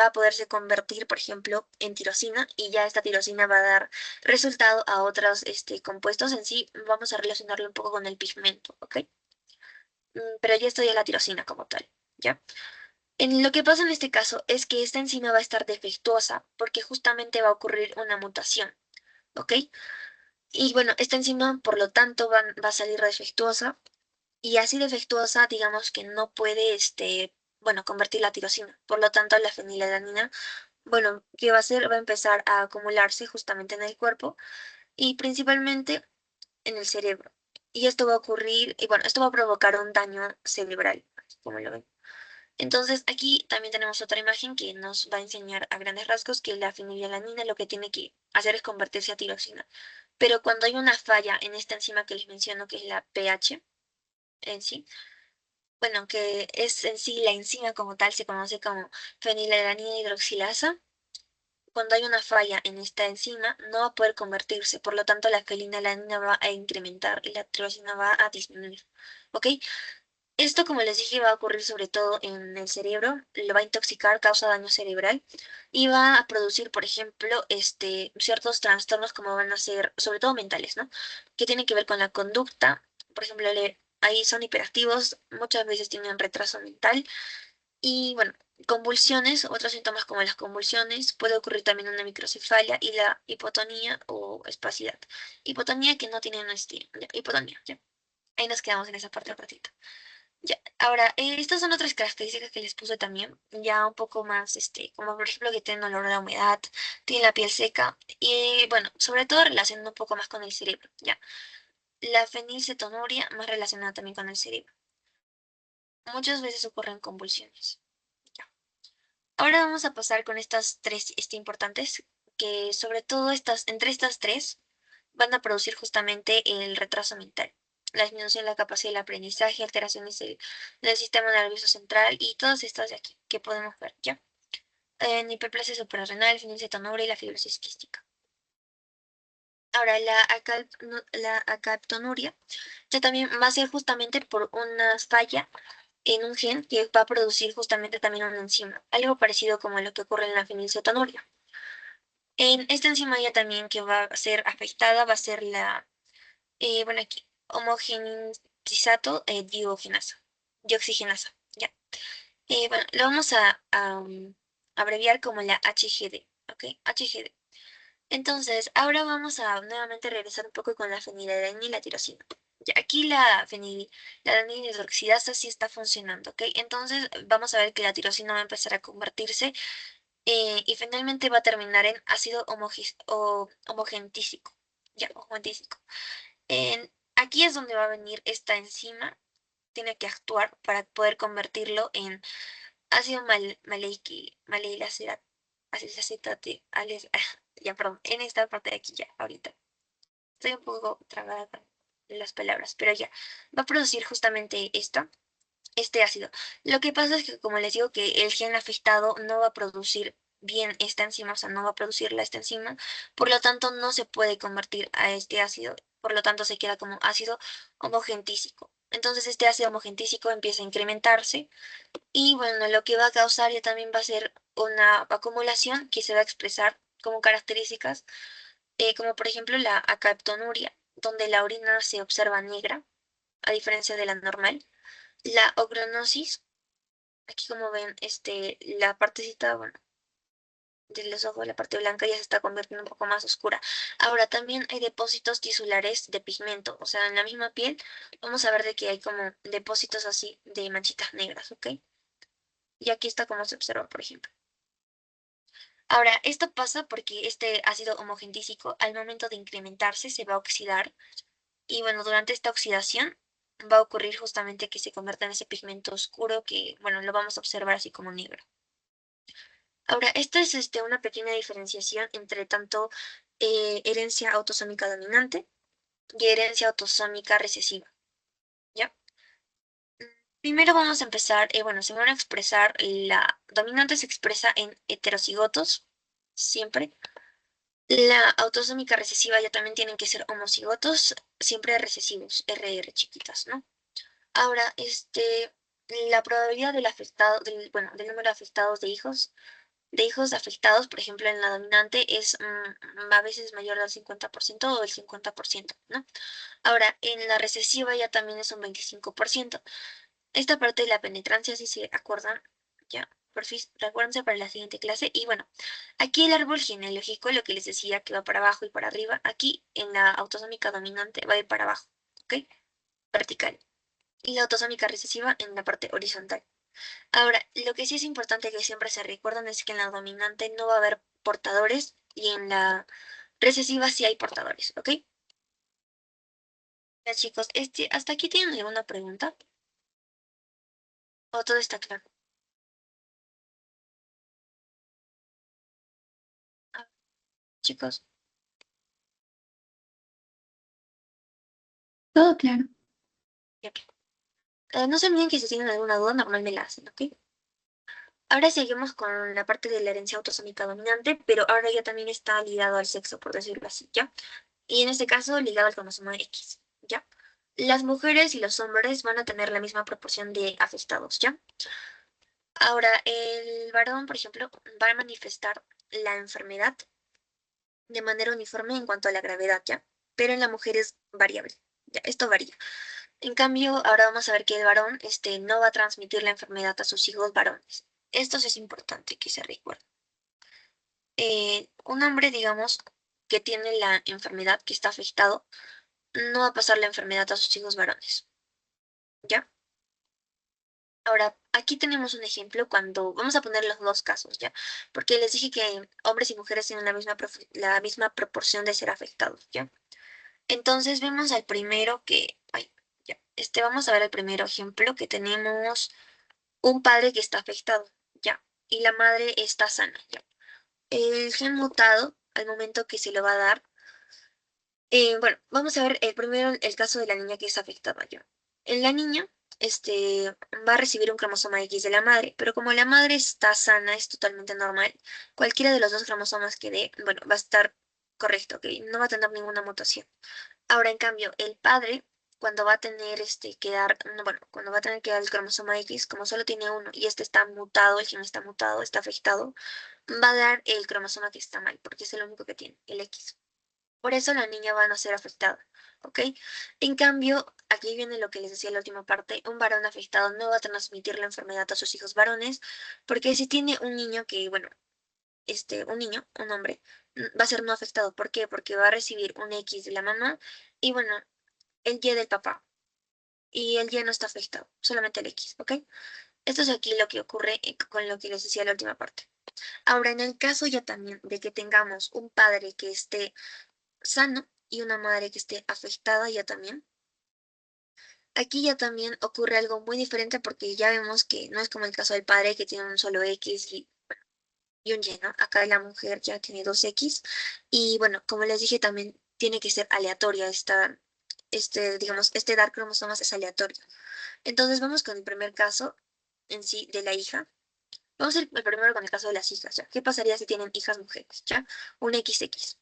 va a poderse convertir, por ejemplo, en tirosina y ya esta tirosina va a dar resultado a otros compuestos en sí. Vamos a relacionarlo un poco con el pigmento, ¿ok? Pero ya estoy en la tirosina como tal, ¿ya? Lo que pasa en este caso es que esta enzima va a estar defectuosa porque justamente va a ocurrir una mutación, ¿ok? Y bueno, esta enzima, por lo tanto, va a salir defectuosa y así defectuosa, digamos que no puede, bueno, convertir la tirosina. Por lo tanto, la fenilalanina, bueno, ¿qué va a hacer? Va a empezar a acumularse justamente en el cuerpo y principalmente en el cerebro. Y esto va a ocurrir, y bueno, esto va a provocar un daño cerebral, como lo ven. Entonces, aquí también tenemos otra imagen que nos va a enseñar a grandes rasgos que la fenilalanina lo que tiene que hacer es convertirse a tirosina. Pero cuando hay una falla en esta enzima que les menciono, que es la pH en sí, bueno, que es en sí la enzima como tal, se conoce como fenilalanina hidroxilasa. Cuando hay una falla en esta enzima, no va a poder convertirse, por lo tanto la fenilalanina va a incrementar y la tirosina va a disminuir. ¿Ok? Esto, como les dije, va a ocurrir sobre todo en el cerebro, lo va a intoxicar, causa daño cerebral y va a producir, por ejemplo, ciertos trastornos como van a ser, sobre todo mentales, ¿no? Que tienen que ver con la conducta. Por ejemplo, ahí son hiperactivos, muchas veces tienen retraso mental y, bueno, convulsiones, otros síntomas como las convulsiones, puede ocurrir también una microcefalia y la hipotonía o espacidad. Hipotonía que no tienen ya, hipotonía, ya. Ahí nos quedamos en esa parte un ratito. Ya, ahora, estas son otras características que les puse también, ya un poco más, como por ejemplo que tienen olor a la humedad, tienen la piel seca y bueno, sobre todo relacionado un poco más con el cerebro, ya. La fenilcetonuria más relacionada también con el cerebro. Muchas veces ocurren convulsiones. Ya. Ahora vamos a pasar con estas tres, importantes, que sobre todo entre estas tres van a producir justamente el retraso mental, la disminución de la capacidad del aprendizaje, alteraciones del sistema nervioso central y todas estas de aquí que podemos ver, ¿ya? En hiperplasia suprarrenal, fenilcetonúria y la fibrosis quística. Ahora, la acaltonuria ya también va a ser justamente por una falla en un gen que va a producir justamente también una enzima, algo parecido como lo que ocurre en la fenilcetonuria. En esta enzima ya también que va a ser afectada va a ser bueno, aquí, homogenizato dioxigenasa, ya. Bueno, lo vamos a abreviar como la HGD, ¿ok? HGD. Entonces, ahora vamos a nuevamente regresar un poco con la fenilalanina y la tirosina. Ya, aquí la adenina hidroxidasa sí está funcionando, ¿ok? Entonces, vamos a ver que la tirosina va a empezar a convertirse y finalmente va a terminar en ácido homogentísico. Ya, homogentísico. Aquí es donde va a venir esta enzima, tiene que actuar para poder convertirlo en ácido acetato, ya, perdón, en esta parte de aquí ya, ahorita. Estoy un poco trabada con las palabras, pero ya, va a producir justamente este ácido. Lo que pasa es que, como les digo, que el gen afectado no va a producir bien esta enzima, o sea, no va a producirla esta enzima, por lo tanto no se puede convertir a este ácido, por lo tanto se queda como ácido homogentísico. Entonces este ácido homogentísico empieza a incrementarse y bueno, lo que va a causar ya también va a ser una acumulación que se va a expresar como características, como por ejemplo la acaltonuria, donde la orina se observa negra, a diferencia de la normal. La ochronosis, aquí como ven, la partecita, bueno, de los ojos, la parte blanca ya se está convirtiendo un poco más oscura. Ahora también hay depósitos tisulares de pigmento, o sea, en la misma piel vamos a ver de que hay como depósitos así de manchitas negras, ¿ok? Y aquí está como se observa, por ejemplo. Ahora, esto pasa porque este ácido homogentísico al momento de incrementarse se va a oxidar y bueno, durante esta oxidación va a ocurrir justamente que se convierta en ese pigmento oscuro que, bueno, lo vamos a observar así como negro. Ahora, esta es una pequeña diferenciación entre tanto herencia autosómica dominante y herencia autosómica recesiva, ¿ya? Primero vamos a empezar, bueno, se van a expresar, la dominante se expresa en heterocigotos, siempre. La autosómica recesiva ya también tienen que ser homocigotos, siempre recesivos, RR chiquitas, ¿no? Ahora, la probabilidad del afectado, bueno, del número de afectados de hijos afectados, por ejemplo, en la dominante es a veces mayor del 50% o del 50%, ¿no? Ahora, en la recesiva ya también es un 25%. Esta parte de la penetrancia, si se acuerdan, ya, por fin, recuérdense para la siguiente clase. Y bueno, aquí el árbol genealógico, lo que les decía que va para abajo y para arriba, aquí en la autosómica dominante va a ir para abajo, ¿ok? Vertical. Y la autosómica recesiva en la parte horizontal. Ahora, lo que sí es importante que siempre se recuerden es que en la dominante no va a haber portadores y en la recesiva sí hay portadores, ¿ok? Ya chicos, ¿hasta aquí tienen alguna pregunta? ¿O todo está claro? Ah, chicos, todo claro. Ya. No se olviden que si tienen alguna duda, normal me la hacen, ¿ok? Ahora seguimos con la parte de la herencia autosómica dominante, pero ahora ya también está ligado al sexo, por decirlo así, ¿ya? Y en este caso, ligado al cromosoma X, ¿ya? las mujeres y los hombres van a tener la misma proporción de afectados, ¿ya? Ahora, el varón, por ejemplo, va a manifestar la enfermedad de manera uniforme en cuanto a la gravedad, ¿ya? Pero en la mujer es variable, ¿ya? Esto varía. En cambio, ahora vamos a ver que el varón, no va a transmitir la enfermedad a sus hijos varones. Esto sí es importante que se recuerde. Un hombre, digamos, que tiene la enfermedad, que está afectado, no va a pasar la enfermedad a sus hijos varones, ¿ya? Ahora, aquí tenemos un ejemplo cuando vamos a poner los dos casos, ¿ya? Porque les dije que hombres y mujeres tienen la misma proporción de ser afectados, ¿ya? Entonces vemos al primero que, ay, ya, vamos a ver el primer ejemplo que tenemos un padre que está afectado, ¿ya? Y la madre está sana, ¿ya? El gen mutado, al momento que se lo va a dar, bueno, vamos a ver primero el caso de la niña que es afectada, ¿ya? En la niña, va a recibir un cromosoma X de la madre, pero como la madre está sana, es totalmente normal, cualquiera de los dos cromosomas que dé, bueno, va a estar correcto, ¿ok? No va a tener ninguna mutación. Ahora, en cambio, el padre, cuando va a tener que dar, no, bueno, cuando va a tener que dar el cromosoma X, como solo tiene uno y este está mutado, el gen está mutado, está afectado, va a dar el cromosoma que está mal, porque es el único que tiene, el X. Por eso la niña va a nacer afectada, ¿ok? En cambio, aquí viene lo que les decía en la última parte, un varón afectado no va a transmitir la enfermedad a sus hijos varones, porque si tiene un niño que, bueno, un niño, un hombre, va a ser no afectado. ¿Por qué? Porque va a recibir un X de la mamá y, bueno, el Y del papá. Y el Y no está afectado, solamente el X, ¿ok? Esto es aquí lo que ocurre con lo que les decía en la última parte. Ahora, en el caso ya también de que tengamos un padre que esté sano y una madre que esté afectada ya también. Aquí ya también ocurre algo muy diferente porque ya vemos que no es como el caso del padre que tiene un solo X y un Y, ¿no? Acá la mujer ya tiene dos X y bueno, como les dije también tiene que ser aleatoria digamos, dar cromosomas es aleatorio. Entonces vamos con el primer caso en sí de la hija. Vamos a ir primero con el caso de las hijas, ¿ya? ¿Qué pasaría si tienen hijas mujeres, ¿ya? Un XX.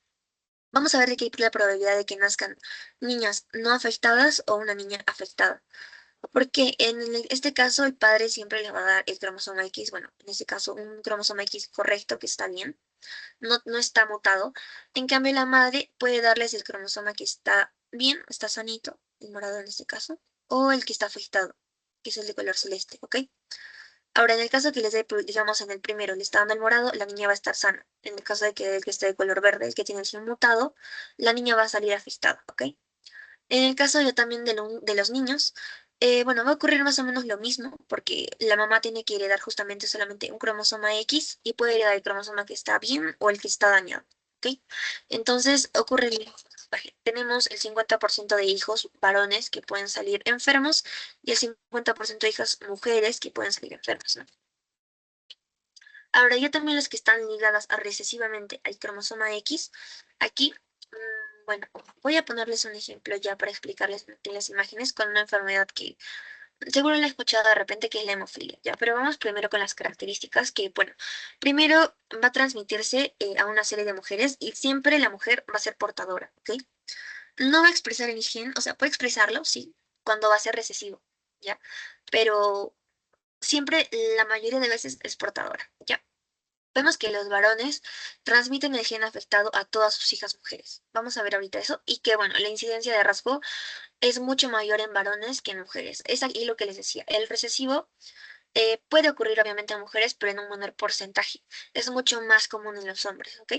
Vamos a ver de qué hay la probabilidad de que nazcan niñas no afectadas o una niña afectada. Porque en este caso el padre siempre le va a dar el cromosoma X, bueno, en este caso un cromosoma X correcto que está bien, no está mutado. En cambio la madre puede darles el cromosoma que está bien, está sanito, el morado en este caso, o el que está afectado, que es el de color celeste, ¿ok? Ahora, en el caso que les dé, digamos, en el primero le está dando el morado, la niña va a estar sana. En el caso de que el que esté de color verde, el que tiene el gen mutado, la niña va a salir afectada, ¿ok? En el caso yo también de los niños, bueno, va a ocurrir más o menos lo mismo, porque la mamá tiene que heredar justamente solamente un cromosoma X y puede heredar el cromosoma que está bien o el que está dañado, ¿ok? Entonces ocurre el mismo porcentaje. Tenemos el 50% de hijos varones que pueden salir enfermos y el 50% de hijas mujeres que pueden salir enfermas, ¿no? Ahora, ya también las que están ligadas a recesivamente al cromosoma X, aquí, bueno, voy a ponerles un ejemplo ya para explicarles en las imágenes con una enfermedad que seguro la he escuchado de repente, que es la hemofilia, ya, pero vamos primero con las características que, bueno, primero va a transmitirse a una serie de mujeres y siempre la mujer va a ser portadora, ¿ok? No va a expresar el gen, o sea, puede expresarlo, sí, cuando va a ser recesivo, ¿ya? Pero siempre, la mayoría de veces es portadora, ¿ya? Vemos que los varones transmiten el gen afectado a todas sus hijas mujeres. Vamos a ver ahorita eso. Y que, bueno, la incidencia de rasgo es mucho mayor en varones que en mujeres. Es aquí lo que les decía. El recesivo puede ocurrir obviamente en mujeres, pero en un menor porcentaje. Es mucho más común en los hombres, ¿ok?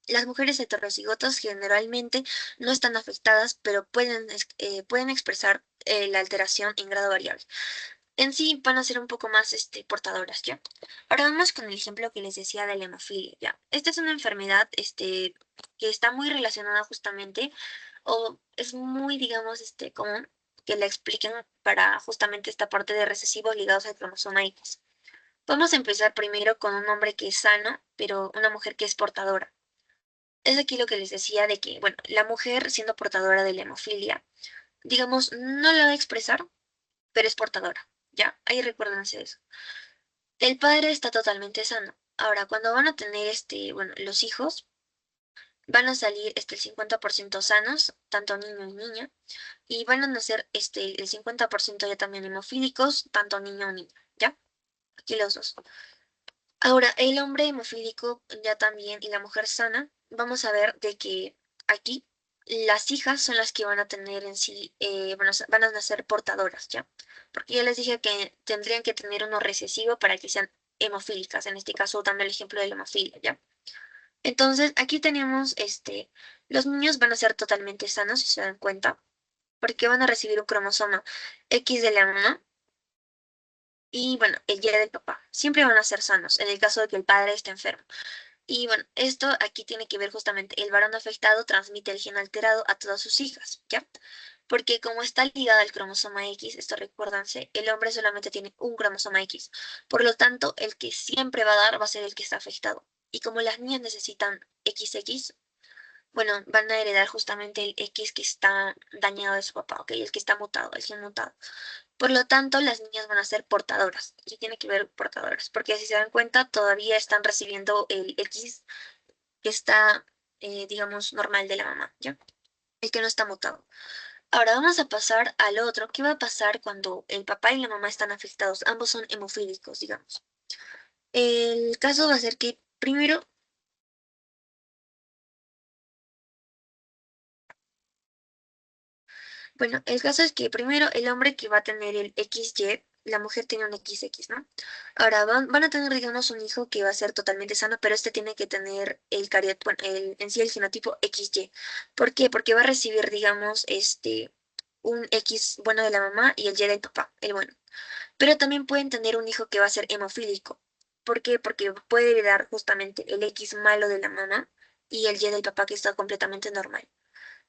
Las mujeres heterocigotas generalmente no están afectadas, pero pueden expresar la alteración en grado variable. En sí van a ser un poco más portadoras, ¿ya? Ahora vamos con el ejemplo que les decía de la hemofilia, ¿ya? Esta es una enfermedad que está muy relacionada justamente, o es muy, digamos, común que la expliquen para justamente esta parte de recesivos ligados al cromosoma X. Vamos a empezar primero con un hombre que es sano, pero una mujer que es portadora. Es aquí lo que les decía de que, bueno, la mujer siendo portadora de la hemofilia, digamos, no la va a expresar, pero es portadora, ¿ya? Ahí recuérdense eso. El padre está totalmente sano. Ahora, cuando van a tener bueno, los hijos, van a salir el 50% sanos, tanto niño y niña, y van a nacer el 50% ya también hemofílicos, tanto niño o niña, ¿ya? Aquí los dos. Ahora, el hombre hemofílico ya también y la mujer sana, vamos a ver de que aquí las hijas son las que van a tener en sí, van a nacer portadoras, ¿ya? Porque ya les dije que tendrían que tener uno recesivo para que sean hemofílicas, en este caso dando el ejemplo de la hemofilia, ¿ya? Entonces, aquí tenemos, los niños van a ser totalmente sanos, si se dan cuenta, porque van a recibir un cromosoma X de la mamá y, bueno, el Y del papá. Siempre van a ser sanos, en el caso de que el padre esté enfermo. Y bueno, esto aquí tiene que ver justamente, el varón afectado transmite el gen alterado a todas sus hijas, ¿ya? Porque como está ligado al cromosoma X, esto recuérdense, el hombre solamente tiene un cromosoma X. Por lo tanto, el que siempre va a dar va a ser el que está afectado. Y como las niñas necesitan XX, bueno, van a heredar justamente el X que está dañado de su papá, ¿ok? El que está mutado, el gen mutado. Por lo tanto, las niñas van a ser portadoras. Y tiene que ver portadoras, porque si se dan cuenta, todavía están recibiendo el X que está, digamos, normal de la mamá, ¿ya? El que no está mutado. Ahora vamos a pasar al otro. ¿Qué va a pasar cuando el papá y la mamá están afectados? Ambos son hemofílicos, digamos. El caso va a ser que primero, bueno, el caso es que primero el hombre que va a tener el XY, la mujer tiene un XX, ¿no? Ahora van a tener, digamos, un hijo que va a ser totalmente sano, pero este tiene que tener el bueno, en sí el genotipo XY. ¿Por qué? Porque va a recibir, digamos, un X bueno de la mamá y el Y del papá, el bueno. Pero también pueden tener un hijo que va a ser hemofílico. ¿Por qué? Porque puede heredar justamente el X malo de la mamá y el Y del papá que está completamente normal.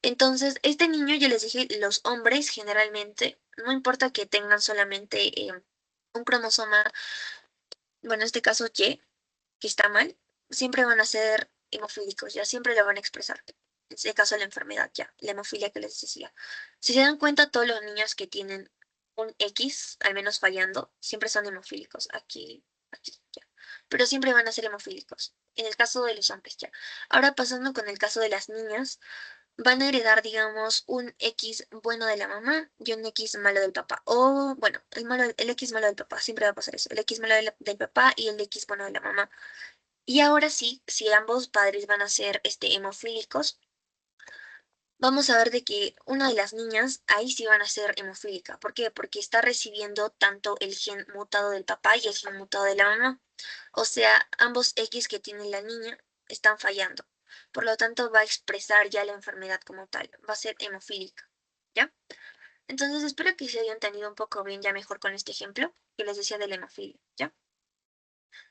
Entonces, este niño, ya les dije, los hombres generalmente, no importa que tengan solamente un cromosoma, bueno, en este caso Y, que está mal, siempre van a ser hemofílicos, ya siempre lo van a expresar. En este caso, la enfermedad, ya, la hemofilia que les decía. Si se dan cuenta, todos los niños que tienen un X, al menos fallando, siempre son hemofílicos. Aquí, ya. Pero siempre van a ser hemofílicos. En el caso de los hombres, ya. Ahora pasando con el caso de las niñas, van a heredar, digamos, un X bueno de la mamá y un X malo del papá. O, bueno, el X malo del papá, siempre va a pasar eso. El X malo del papá y el X bueno de la mamá. Y ahora sí, si ambos padres van a ser hemofílicos, vamos a ver de que una de las niñas ahí sí van a ser hemofílica. ¿Por qué? Porque está recibiendo tanto el gen mutado del papá y el gen mutado de la mamá. O sea, ambos X que tiene la niña están fallando. Por lo tanto, va a expresar ya la enfermedad como tal. Va a ser hemofílica. ¿Ya? Entonces, espero que se hayan entendido un poco bien ya mejor con este ejemplo que les decía de la hemofilia. ¿Ya?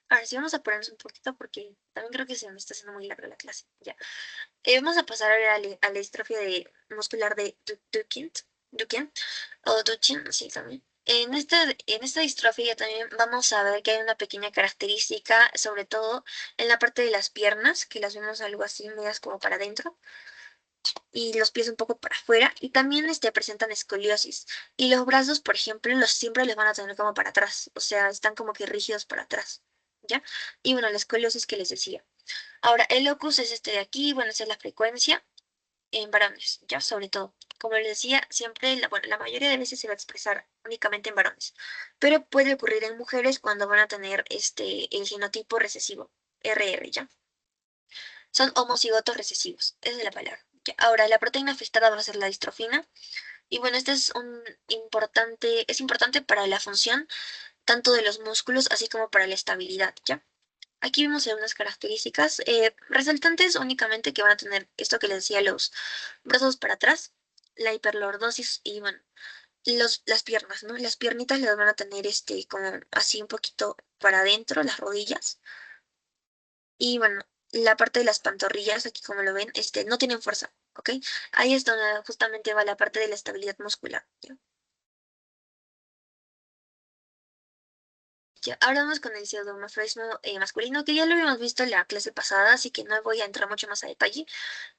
Ahora sí vamos a ponernos un poquito porque también creo que se me está haciendo muy larga la clase. Ya. Vamos a pasar a ver a la distrofia muscular de Duchenne, o Duchenne, sí, también. En esta distrofia también vamos a ver que hay una pequeña característica, sobre todo en la parte de las piernas, que las vemos algo así, medias como para adentro, y los pies un poco para afuera, y también presentan escoliosis. Y los brazos, por ejemplo, siempre los van a tener como para atrás, o sea, están como que rígidos para atrás, ¿ya? Y bueno, la escoliosis que les decía. Ahora, el locus es este de aquí, bueno, esa es la frecuencia en varones, ya sobre todo. Como les decía, siempre, bueno, la mayoría de veces se va a expresar únicamente en varones, pero puede ocurrir en mujeres cuando van a tener el genotipo recesivo, RR, ¿ya? Son homocigotos recesivos, esa es la palabra. Ya. Ahora, la proteína afectada va a ser la distrofina, y bueno, este es importante para la función tanto de los músculos así como para la estabilidad, ¿ya? Aquí vemos algunas características resaltantes únicamente que van a tener esto que les decía, los brazos para atrás, la hiperlordosis y bueno, las piernas, ¿no? Las piernitas las van a tener como así un poquito para adentro, las rodillas. Y bueno, la parte de las pantorrillas, aquí como lo ven, no tienen fuerza, ¿ok? Ahí es donde justamente va la parte de la estabilidad muscular, ¿ya? Ya, ahora vamos con el pseudomorfismo masculino, que ya lo habíamos visto en la clase pasada, así que no voy a entrar mucho más a detalle.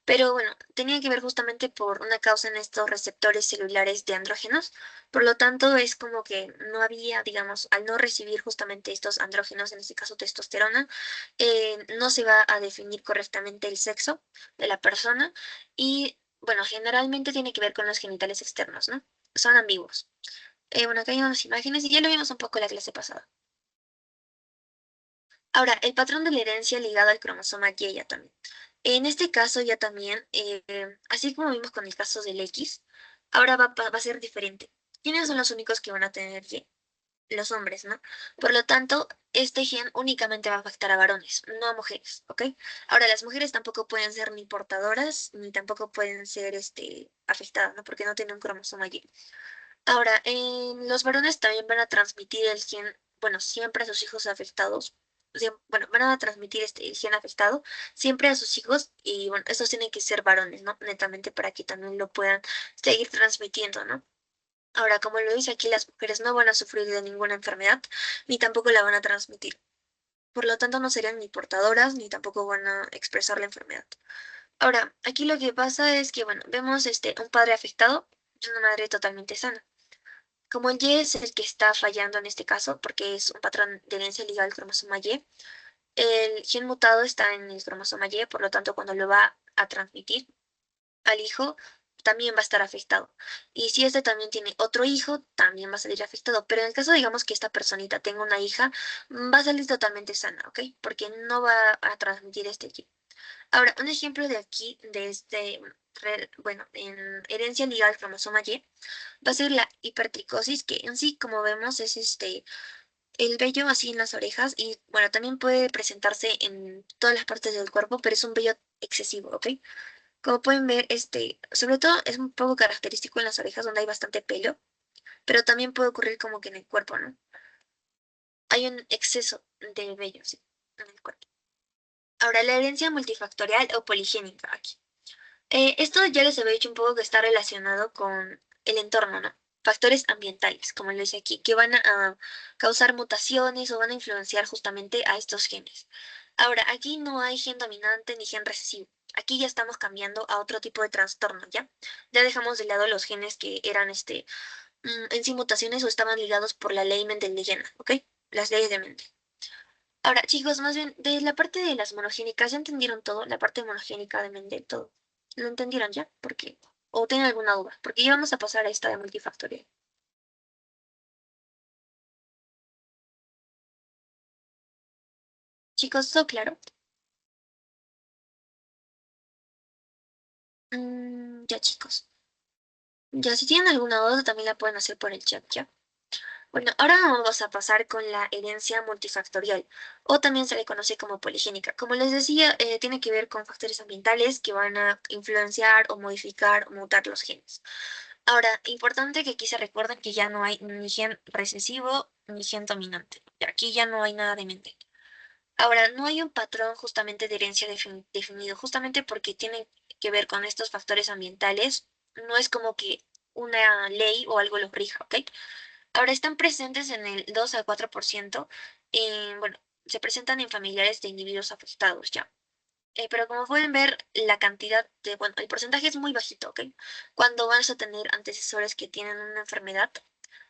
Pero bueno, tenía que ver justamente por una causa en estos receptores celulares de andrógenos. Por lo tanto, es como que no había, digamos, al no recibir justamente estos andrógenos, en este caso testosterona, no se va a definir correctamente el sexo de la persona y, bueno, generalmente tiene que ver con los genitales externos, ¿no? Son ambiguos. Bueno, acá hay unas imágenes y ya lo vimos un poco en la clase pasada. Ahora, el patrón de la herencia ligado al cromosoma Y ya también. En este caso ya también, así como vimos con el caso del X, ahora va a ser diferente. ¿Quiénes son los únicos que van a tener Y? Los hombres, ¿no? Por lo tanto, este gen únicamente va a afectar a varones, no a mujeres, ¿ok? Ahora, las mujeres tampoco pueden ser ni portadoras, ni tampoco pueden ser afectadas, ¿no? Porque no tienen un cromosoma Y. Ahora, los varones también van a transmitir el gen, bueno, siempre a sus hijos afectados. Bueno, van a transmitir el gen afectado siempre a sus hijos y bueno, estos tienen que ser varones, ¿no? Netamente para que también lo puedan seguir transmitiendo, ¿no? Ahora, como lo dice aquí, las mujeres no van a sufrir de ninguna enfermedad ni tampoco la van a transmitir. Por lo tanto, no serían ni portadoras ni tampoco van a expresar la enfermedad. Ahora, aquí lo que pasa es que, bueno, vemos un padre afectado y una madre totalmente sana. Como el Y es el que está fallando en este caso, porque es un patrón de herencia ligado al cromosoma Y, el gen mutado está en el cromosoma Y, por lo tanto, cuando lo va a transmitir al hijo, también va a estar afectado. Y si este también tiene otro hijo, también va a salir afectado. Pero en el caso, digamos, que esta personita tenga una hija, va a salir totalmente sana, ¿ok? Porque no va a transmitir este gen. Ahora, un ejemplo de aquí, de bueno, en herencia ligada al cromosoma Y, va a ser la hipertricosis, que en sí, como vemos, es el vello así en las orejas y bueno, también puede presentarse en todas las partes del cuerpo, pero es un vello excesivo, ¿ok? Como pueden ver, sobre todo es un poco característico en las orejas donde hay bastante pelo, pero también puede ocurrir como que en el cuerpo, ¿no? Hay un exceso de vello, sí, en el cuerpo. Ahora, la herencia multifactorial o poligénica aquí. Esto ya les había dicho un poco que está relacionado con el entorno, ¿no? Factores ambientales, como lo dice aquí, que van a causar mutaciones o van a influenciar justamente a estos genes. Ahora, aquí no hay gen dominante ni gen recesivo. Aquí ya estamos cambiando a otro tipo de trastorno, ¿ya? Ya dejamos de lado los genes que eran en sí mutaciones o estaban ligados por la ley mendeliana, ¿ok? Las leyes de Mendel. Ahora, chicos, más bien, de la parte de las monogénicas, ¿ya entendieron todo? La parte monogénica de Mendel, todo. ¿Lo entendieron ya? ¿Por qué? ¿O tienen alguna duda? Porque ya vamos a pasar a esta de multifactorial. Chicos, ¿todo claro? Ya, chicos. Ya, si tienen alguna duda, también la pueden hacer por el chat, ¿ya? Bueno, ahora vamos a pasar con la herencia multifactorial, o también se le conoce como poligénica. Como les decía, tiene que ver con factores ambientales que van a influenciar o modificar o mutar los genes. Ahora, importante que aquí se recuerden que ya no hay ni gen recesivo ni gen dominante. Y aquí ya no hay nada de mente. Ahora, no hay un patrón justamente de herencia definido, justamente porque tiene que ver con estos factores ambientales. No es como que una ley o algo los rija, ¿ok? Ahora están presentes en el 2 al 4%, bueno, se presentan en familiares de individuos afectados ya. Pero como pueden ver, la cantidad bueno, el porcentaje es muy bajito, ¿ok? Cuando vas a tener antecesores que tienen una enfermedad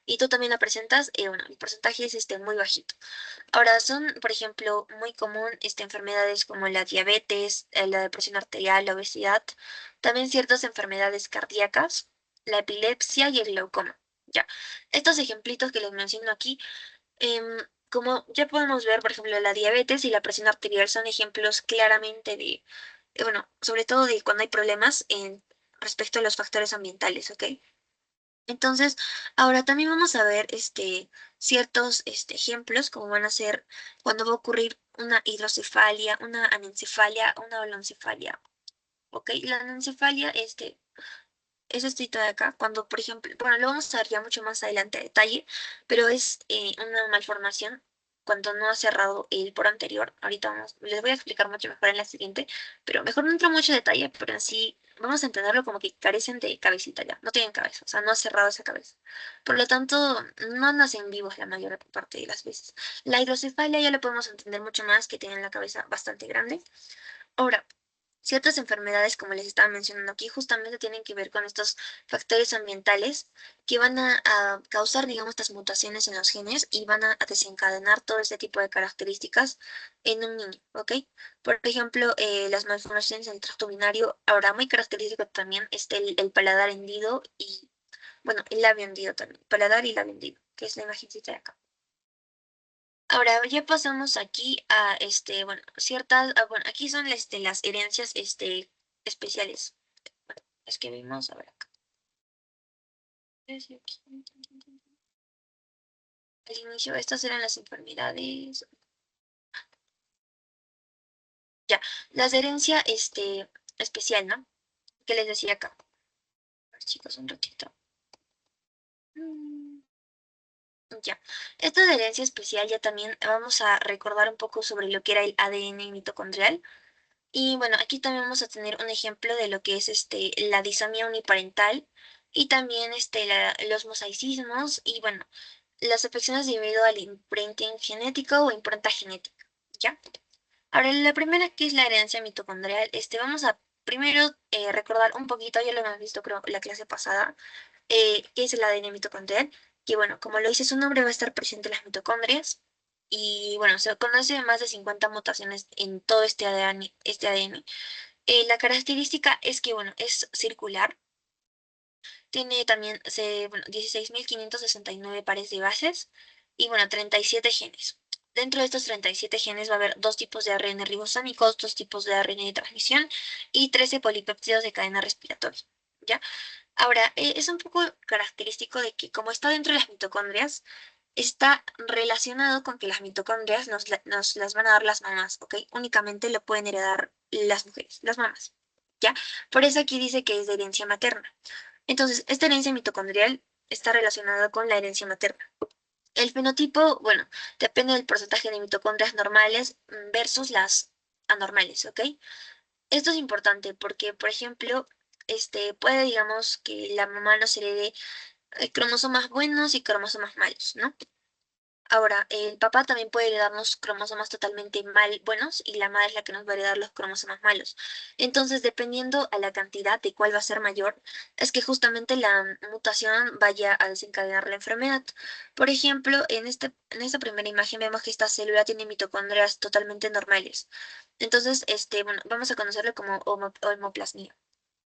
y tú también la presentas, bueno, el porcentaje es muy bajito. Ahora, son, por ejemplo, muy común enfermedades como la diabetes, la depresión arterial, la obesidad, también ciertas enfermedades cardíacas, la epilepsia y el glaucoma. Ya, estos ejemplitos que les menciono aquí, como ya podemos ver, por ejemplo, la diabetes y la presión arterial son ejemplos claramente bueno, sobre todo de cuando hay problemas en respecto a los factores ambientales, ¿ok? Entonces, ahora también vamos a ver ciertos ejemplos, como van a ser cuando va a ocurrir una hidrocefalia, una anencefalia, una holoncefalia. ¿Ok? La anencefalia es escrito de acá, cuando, por ejemplo, bueno, lo vamos a ver ya mucho más adelante a detalle, pero es una malformación. cuando no ha cerrado el poro anterior. Ahorita les voy a explicar mucho mejor en la siguiente, pero mejor no entro mucho detalle, pero en sí vamos a entenderlo como que carecen de cabecita ya, no tienen cabeza, o sea, no ha cerrado esa cabeza. Por lo tanto, no nacen vivos la mayor parte de las veces. La hidrocefalia ya lo podemos entender mucho más, que tienen la cabeza bastante grande. Ahora, ciertas enfermedades, como les estaba mencionando aquí, justamente tienen que ver con estos factores ambientales que van a causar, digamos, estas mutaciones en los genes y van a desencadenar todo este tipo de características en un niño, ¿ok? Por ejemplo, las malformaciones en el tracto urinario, ahora muy característico también este el paladar hendido y, bueno, el labio hendido también, paladar y labio hendido, que es la imagencita de acá. Ahora ya pasamos aquí a bueno, ciertas, bueno, aquí son las herencias especiales. Bueno, es que vimos, a ver acá. Al inicio, estas eran las enfermedades. Ya, las de herencia especial, ¿no? ¿Qué les decía acá? A ver, chicos, un ratito. Mm, Ya, esta de herencia especial ya también vamos a recordar un poco sobre lo que era el ADN mitocondrial. Y bueno, aquí también vamos a tener un ejemplo de lo que es la disomía uniparental y también los mosaicismos y bueno, las afecciones debido al imprinting genético o impronta genética, ¿ya? Ahora, la primera que es la herencia mitocondrial, vamos a primero recordar un poquito, ya lo hemos visto creo la clase pasada, qué es el ADN mitocondrial, que bueno, como lo dice su nombre, va a estar presente en las mitocondrias. Y bueno, se conoce más de 50 mutaciones en todo este ADN. La característica es que, bueno, es circular. Tiene también bueno, 16.569 pares de bases y, bueno, 37 genes. Dentro de estos 37 genes va a haber dos tipos de ARN ribosómicos, dos tipos de ARN de transmisión y 13 polipéptidos de cadena respiratoria. ¿Ya? Ahora, es un poco característico de que como está dentro de las mitocondrias, está relacionado con que las mitocondrias nos las van a dar las mamás, ¿ok? Únicamente lo pueden heredar las mujeres, las mamás, ¿ya? Por eso aquí dice que es de herencia materna. Entonces, esta herencia mitocondrial está relacionada con la herencia materna. El fenotipo, bueno, depende del porcentaje de mitocondrias normales versus las anormales, ¿ok? Esto es importante porque, por ejemplo, puede, digamos, que la mamá nos herede cromosomas buenos y cromosomas malos, ¿no? Ahora, el papá también puede heredarnos cromosomas totalmente mal buenos y la madre es la que nos va a heredar los cromosomas malos. Entonces, dependiendo a la cantidad de cuál va a ser mayor, es que justamente la mutación vaya a desencadenar la enfermedad. Por ejemplo, en esta primera imagen vemos que esta célula tiene mitocondrias totalmente normales. Entonces, bueno, vamos a conocerlo como homoplasmia.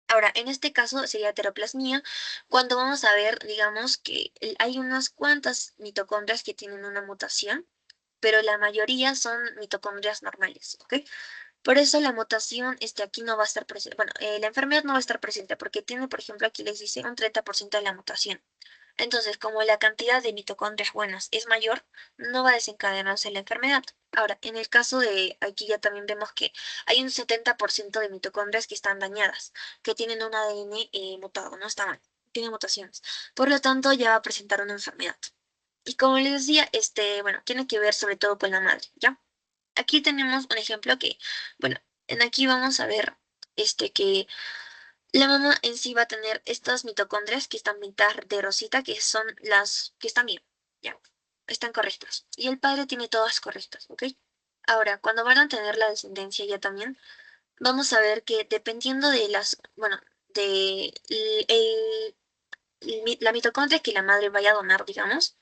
Ahora, en este caso sería heteroplasmia, cuando vamos a ver, digamos, que hay unas cuantas mitocondrias que tienen una mutación, pero la mayoría son mitocondrias normales, ¿ok? Por eso la mutación aquí no va a estar presente, bueno, la enfermedad no va a estar presente porque tiene, por ejemplo, aquí les dice un 30% de la mutación. Entonces, como la cantidad de mitocondrias buenas es mayor, no va a desencadenarse la enfermedad. Ahora, en el caso de aquí ya también vemos que hay un 70% de mitocondrias que están dañadas, que tienen un ADN mutado, no está mal, tiene mutaciones. Por lo tanto, ya va a presentar una enfermedad. Y como les decía, bueno, tiene que ver sobre todo con la madre, ¿ya? Aquí tenemos un ejemplo que, bueno, en aquí vamos a ver que la mamá en sí va a tener estas mitocondrias que están pintadas de rosita, que son las que están bien, ya, están correctas. Y el padre tiene todas correctas, ¿ok? Ahora, cuando van a tener la descendencia ya también, vamos a ver que dependiendo de bueno, de la mitocondria que la madre vaya a donar, digamos,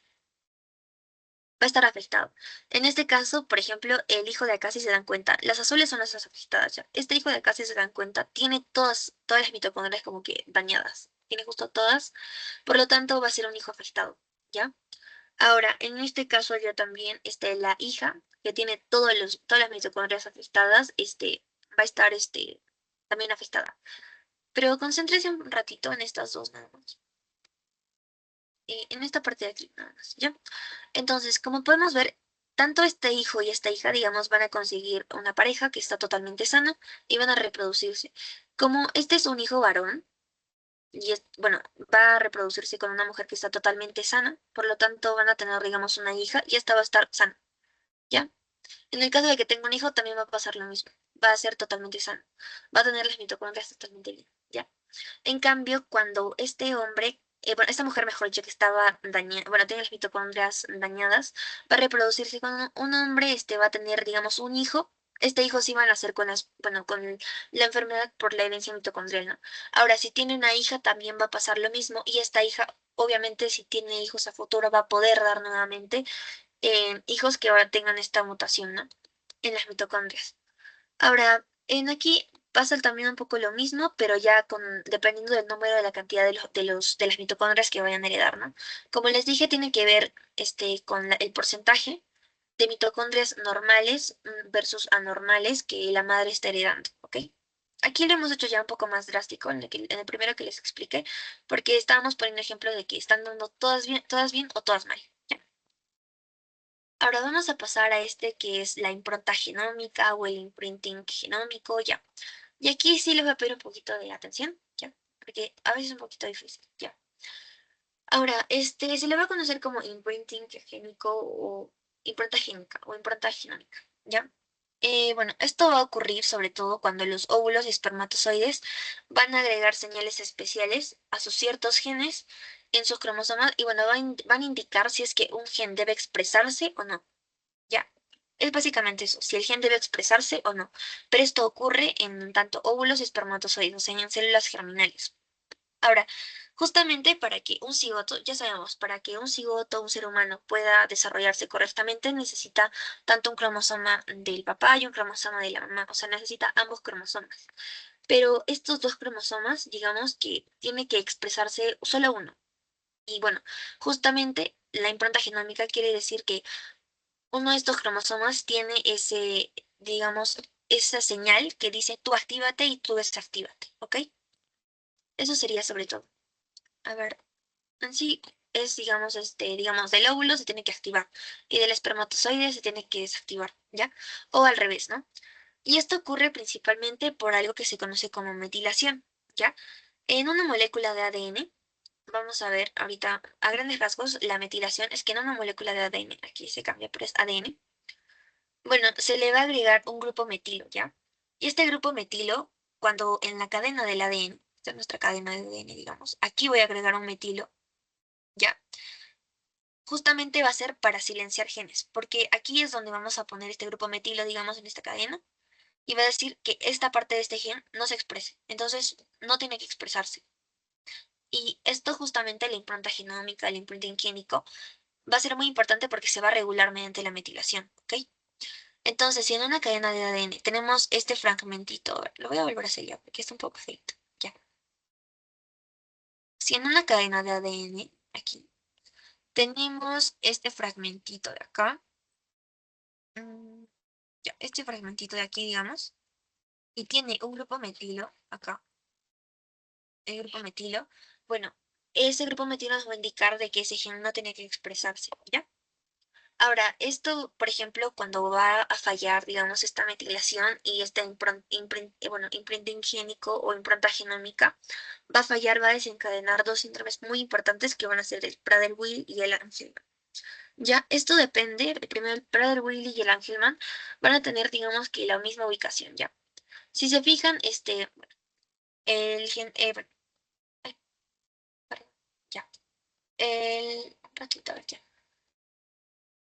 va a estar afectado. En este caso, por ejemplo, el hijo de acá, si se dan cuenta, las azules son las afectadas ya. Este hijo de acá, si se dan cuenta, tiene todas las mitocondrias como que dañadas. Tiene justo todas, por lo tanto va a ser un hijo afectado, ¿ya? Ahora, en este caso ya también, la hija, que tiene todas las mitocondrias afectadas, va a estar, también afectada. Pero concéntrese un ratito en estas dos nada más. En esta parte de aquí nada más, ¿ya? Entonces, como podemos ver, tanto este hijo y esta hija, digamos, van a conseguir una pareja que está totalmente sana y van a reproducirse. Como este es un hijo varón, y bueno, va a reproducirse con una mujer que está totalmente sana, por lo tanto van a tener, digamos, una hija y esta va a estar sana. ¿ya? En el caso de que tenga un hijo, también va a pasar lo mismo. Va a ser totalmente sano. Va a tener las mitocondrias totalmente bien, ¿ya? En cambio, cuando este hombre, bueno, esta mujer, mejor dicho, que estaba dañada, bueno, tiene las mitocondrias dañadas, va a reproducirse con un hombre, va a tener, digamos, un hijo. Este hijo sí va a nacer con bueno, con la enfermedad por la herencia mitocondrial, ¿no? Ahora, si tiene una hija, también va a pasar lo mismo, y esta hija, obviamente, si tiene hijos a futuro, va a poder dar nuevamente hijos que ahora tengan esta mutación, ¿no? En las mitocondrias. Ahora, en aquí pasa también un poco lo mismo, pero ya dependiendo del número de la cantidad de las mitocondrias que vayan a heredar, ¿no? Como les dije, tiene que ver con el porcentaje de mitocondrias normales versus anormales que la madre está heredando, ¿ok? Aquí lo hemos hecho ya un poco más drástico en el primero que les expliqué, porque estábamos poniendo ejemplo de que están dando todas bien o todas mal. ¿Ya? Ahora vamos a pasar a que es la impronta genómica o el imprinting genómico, ya. Y aquí sí les voy a pedir un poquito de atención, ya, porque a veces es un poquito difícil, ya. Ahora, se le va a conocer como imprinting génico o impronta génica o impronta genómica, ya. Bueno, esto va a ocurrir sobre todo cuando los óvulos y espermatozoides van a agregar señales especiales a sus ciertos genes en sus cromosomas y bueno, van a indicar si es que un gen debe expresarse o no. Ya, es básicamente eso, si el gen debe expresarse o no. Pero esto ocurre en tanto óvulos y espermatozoides, o sea, en células germinales. Ahora, justamente para que un cigoto, ya sabemos, para que un cigoto, un ser humano, pueda desarrollarse correctamente, necesita tanto un cromosoma del papá y un cromosoma de la mamá, o sea, necesita ambos cromosomas. Pero estos dos cromosomas, digamos que tiene que expresarse solo uno. Y bueno, justamente la impronta genómica quiere decir que uno de estos cromosomas tiene digamos, esa señal que dice tú actívate y tú desactívate, ¿ok? Eso sería sobre todo. A ver, en sí es, digamos, del óvulo se tiene que activar y del espermatozoide se tiene que desactivar, ¿ya? O al revés, ¿no? Y esto ocurre principalmente por algo que se conoce como metilación, ¿ya? En una molécula de ADN, vamos a ver ahorita a grandes rasgos, la metilación es que en una molécula de ADN, aquí se cambia, pero es ADN. Bueno, se le va a agregar un grupo metilo, ¿ya? Y este grupo metilo, cuando en la cadena del ADN, esta es nuestra cadena de ADN, digamos, aquí voy a agregar un metilo, ¿ya? Justamente va a ser para silenciar genes, porque aquí es donde vamos a poner este grupo metilo, digamos, en esta cadena, y va a decir que esta parte de este gen no se exprese, entonces no tiene que expresarse. Y esto justamente la impronta genómica, el imprinting químico, va a ser muy importante porque se va a regular mediante la metilación, ¿ok? Entonces, si en una cadena de ADN tenemos este fragmentito, a ver, lo voy a volver a hacer ya, porque está un poco feito. Ya. Si en una cadena de ADN, aquí, tenemos este fragmentito de acá, mm, ya, este fragmentito de aquí, digamos, y tiene un grupo metilo, acá, el grupo metilo, bueno, ese grupo metilo nos va a indicar de que ese gen no tiene que expresarse, ¿ya? Ahora, esto, por ejemplo, cuando va a fallar, digamos, esta metilación y este bueno, imprinting génico o impronta genómica, va a fallar, va a desencadenar dos síndromes muy importantes que van a ser el Prader-Willi y el Angelman. Ya, esto depende, primero el Prader-Willi y el Angelman van a tener, digamos, que la misma ubicación, ¿ya? Si se fijan, bueno, el gen, bueno, ay, perdón, ya, un ratito, a ver, ya.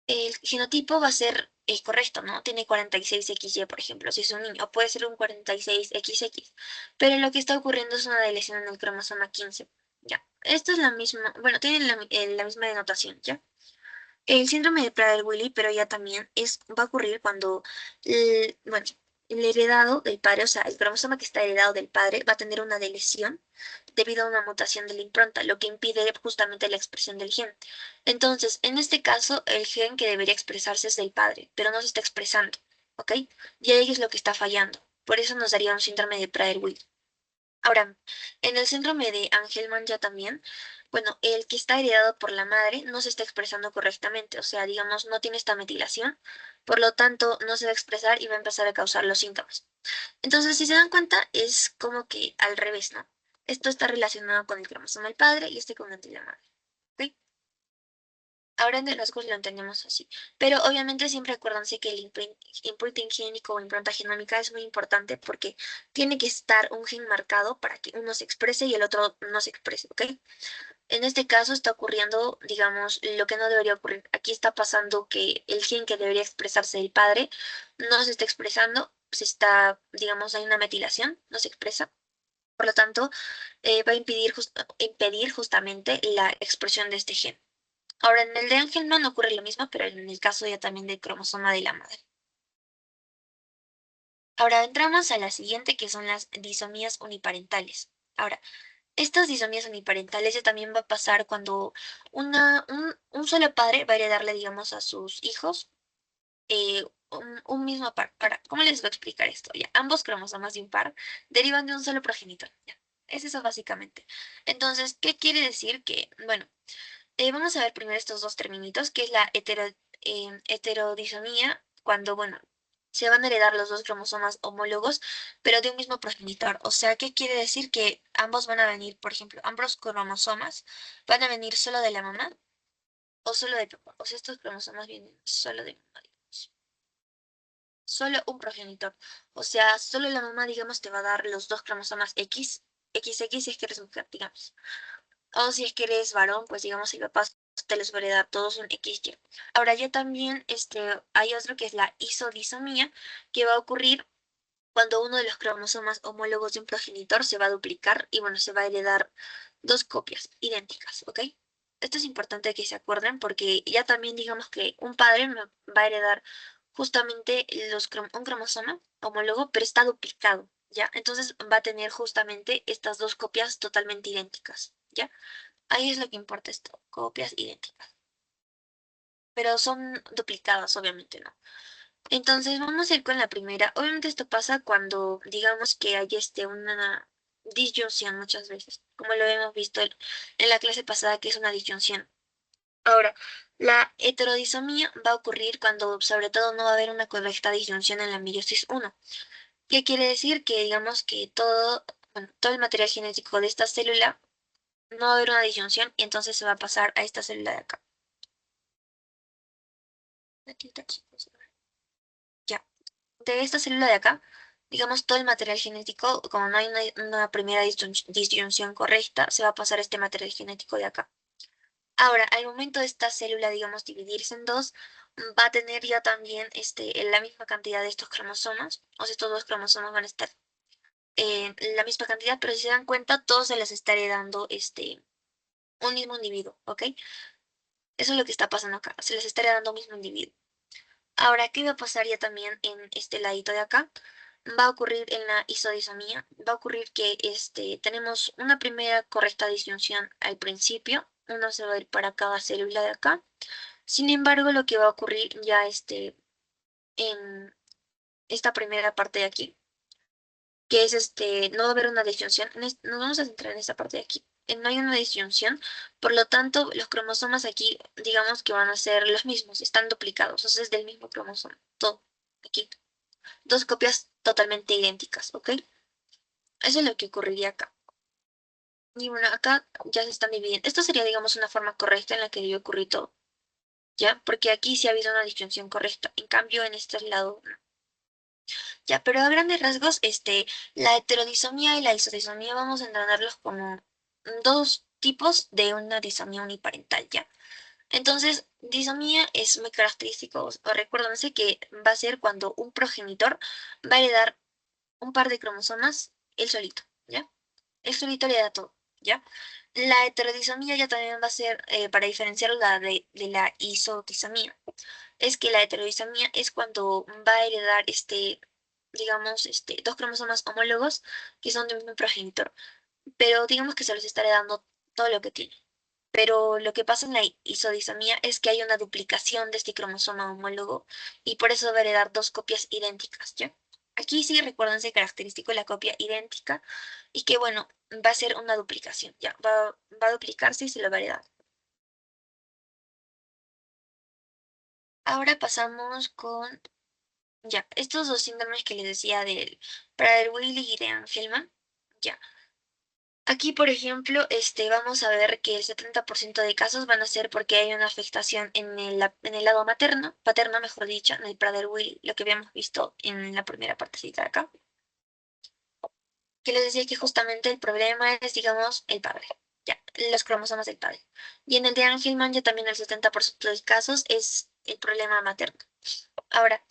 El genotipo va a ser correcto, ¿no? Tiene 46XY, por ejemplo, si es un niño, o puede ser un 46XX, pero lo que está ocurriendo es una deleción en el cromosoma 15, ¿ya? Esto es la misma, bueno, tienen la misma denotación, ¿ya? El síndrome de Prader-Willi, pero ya también va a ocurrir cuando, bueno, el heredado del padre, o sea, el cromosoma que está heredado del padre va a tener una deleción debido a una mutación de la impronta, lo que impide justamente la expresión del gen. Entonces, en este caso, el gen que debería expresarse es del padre, pero no se está expresando, ¿ok? Y ahí es lo que está fallando. Por eso nos daría un síndrome de Prader-Willi. Ahora, en el síndrome de Angelman ya también, bueno, el que está heredado por la madre no se está expresando correctamente, o sea, digamos, no tiene esta metilación, por lo tanto, no se va a expresar y va a empezar a causar los síntomas. Entonces, si se dan cuenta, es como que al revés, ¿no? Esto está relacionado con el cromosoma del padre y este con el de la madre. ¿Ok? Ahora en rasgos lo entendemos así. Pero obviamente siempre acuérdense que el imprinting génico o impronta genómica es muy importante porque tiene que estar un gen marcado para que uno se exprese y el otro no se exprese, ¿ok? En este caso está ocurriendo, digamos, lo que no debería ocurrir. Aquí está pasando que el gen que debería expresarse el padre no se está expresando, se está, digamos, hay una metilación, no se expresa. Por lo tanto, va a impedir justamente la expresión de este gen. Ahora, en el de Angelman ocurre lo mismo, pero en el caso ya también del cromosoma de la madre. Ahora entramos a la siguiente, que son las disomías uniparentales. Ahora, estas disomías uniparentales ya también va a pasar cuando un solo padre va a heredarle, digamos, a sus hijos un mismo par. Ahora, ¿cómo les voy a explicar esto? Ya, ambos cromosomas de un par derivan de un solo progenitor. Ya, es eso básicamente. Entonces, ¿qué quiere decir? Que, bueno, vamos a ver primero estos dos términos, que es la heterodisomía, cuando, bueno, se van a heredar los dos cromosomas homólogos, pero de un mismo progenitor. O sea, ¿qué quiere decir? Que ambos van a venir, por ejemplo, ambos cromosomas van a venir solo de la mamá o solo de papá. O sea, estos cromosomas vienen solo de mamá, digamos. Solo un progenitor. O sea, solo la mamá, digamos, te va a dar los dos cromosomas XX si es que eres mujer, digamos. O si es que eres varón, pues digamos, el papá te los va a heredar todos un XY. Ahora ya también hay otro que es la isodisomía, que va a ocurrir cuando uno de los cromosomas homólogos de un progenitor se va a duplicar y bueno, se va a heredar dos copias idénticas, ¿ok? Esto es importante que se acuerden porque ya también digamos que un padre me va a heredar justamente un cromosoma homólogo, pero está duplicado, ¿ya? Entonces va a tener justamente estas dos copias totalmente idénticas, ¿ya? Ahí es lo que importa esto, copias idénticas. Pero son duplicadas, obviamente, ¿no? Entonces vamos a ir con la primera. Obviamente esto pasa cuando digamos que hay una disyunción muchas veces, como lo hemos visto en la clase pasada que es una disyunción. Ahora, la heterodisomía va a ocurrir cuando sobre todo no va a haber una correcta disyunción en la meiosis uno. ¿Qué quiere decir? Que digamos que bueno, todo el material genético de esta célula no va a haber una disyunción y entonces se va a pasar a esta célula de acá. Aquí está, chicos. Ya. De esta célula de acá, digamos, todo el material genético, como no hay una primera disyunción correcta, se va a pasar este material genético de acá. Ahora, al momento de esta célula, digamos, dividirse en dos, va a tener ya también la misma cantidad de estos cromosomas, o sea, estos dos cromosomas van a estar en la misma cantidad, pero si se dan cuenta, todos se les está heredando un mismo individuo, ¿ok? Eso es lo que está pasando acá, se les está heredando un mismo individuo. Ahora, ¿qué va a pasar ya también en este ladito de acá? Va a ocurrir en la isodisomía, va a ocurrir que tenemos una primera correcta disyunción al principio, uno se va a ir para cada célula de acá. Sin embargo, lo que va a ocurrir ya en esta primera parte de aquí, que es no va a haber una disyunción, nos vamos a centrar en esta parte de aquí. No hay una disyunción, por lo tanto, los cromosomas aquí, digamos que van a ser los mismos, están duplicados, o sea, es del mismo cromosoma, todo, aquí. Dos copias totalmente idénticas, ¿ok? Eso es lo que ocurriría acá. Y bueno, acá ya se están dividiendo. Esto sería, digamos, una forma correcta en la que debe ocurrir todo, ¿ya? Porque aquí sí ha habido una disyunción correcta. En cambio, en este lado, no. Ya, pero a grandes rasgos, la heterodisomía y la isodisomía vamos a entenderlos como dos tipos de una disomía uniparental, ¿ya? Entonces, disomía es muy característico, o recuérdense que va a ser cuando un progenitor va a heredar un par de cromosomas él solito, ¿ya? Él solito le da todo, ¿ya? La heterodisomía ya también va a ser, para diferenciarla de la isodisomía, es que la heterodisomía es cuando va a heredar digamos, dos cromosomas homólogos que son de un mismo progenitor, pero digamos que se los está heredando todo lo que tiene. Pero lo que pasa en la isodisomía es que hay una duplicación de este cromosoma homólogo y por eso va a heredar dos copias idénticas, ¿ya? Aquí sí recuérdense característico la copia idéntica y que bueno, va a ser una duplicación, ¿ya? Va a duplicarse y se lo va a heredar. Ahora pasamos con, ya, estos dos síndromes que les decía para el Willy y de Angelman, ya. Aquí, por ejemplo, vamos a ver que el 70% de casos van a ser porque hay una afectación en el lado materno, paterno, mejor dicho, en el Prader-Willi, lo que habíamos visto en la primera partecita de acá, que les decía que justamente el problema es, digamos, el padre, ya, los cromosomas del padre. Y en el de Angelman ya también el 70% de casos es el problema materno. Ahora,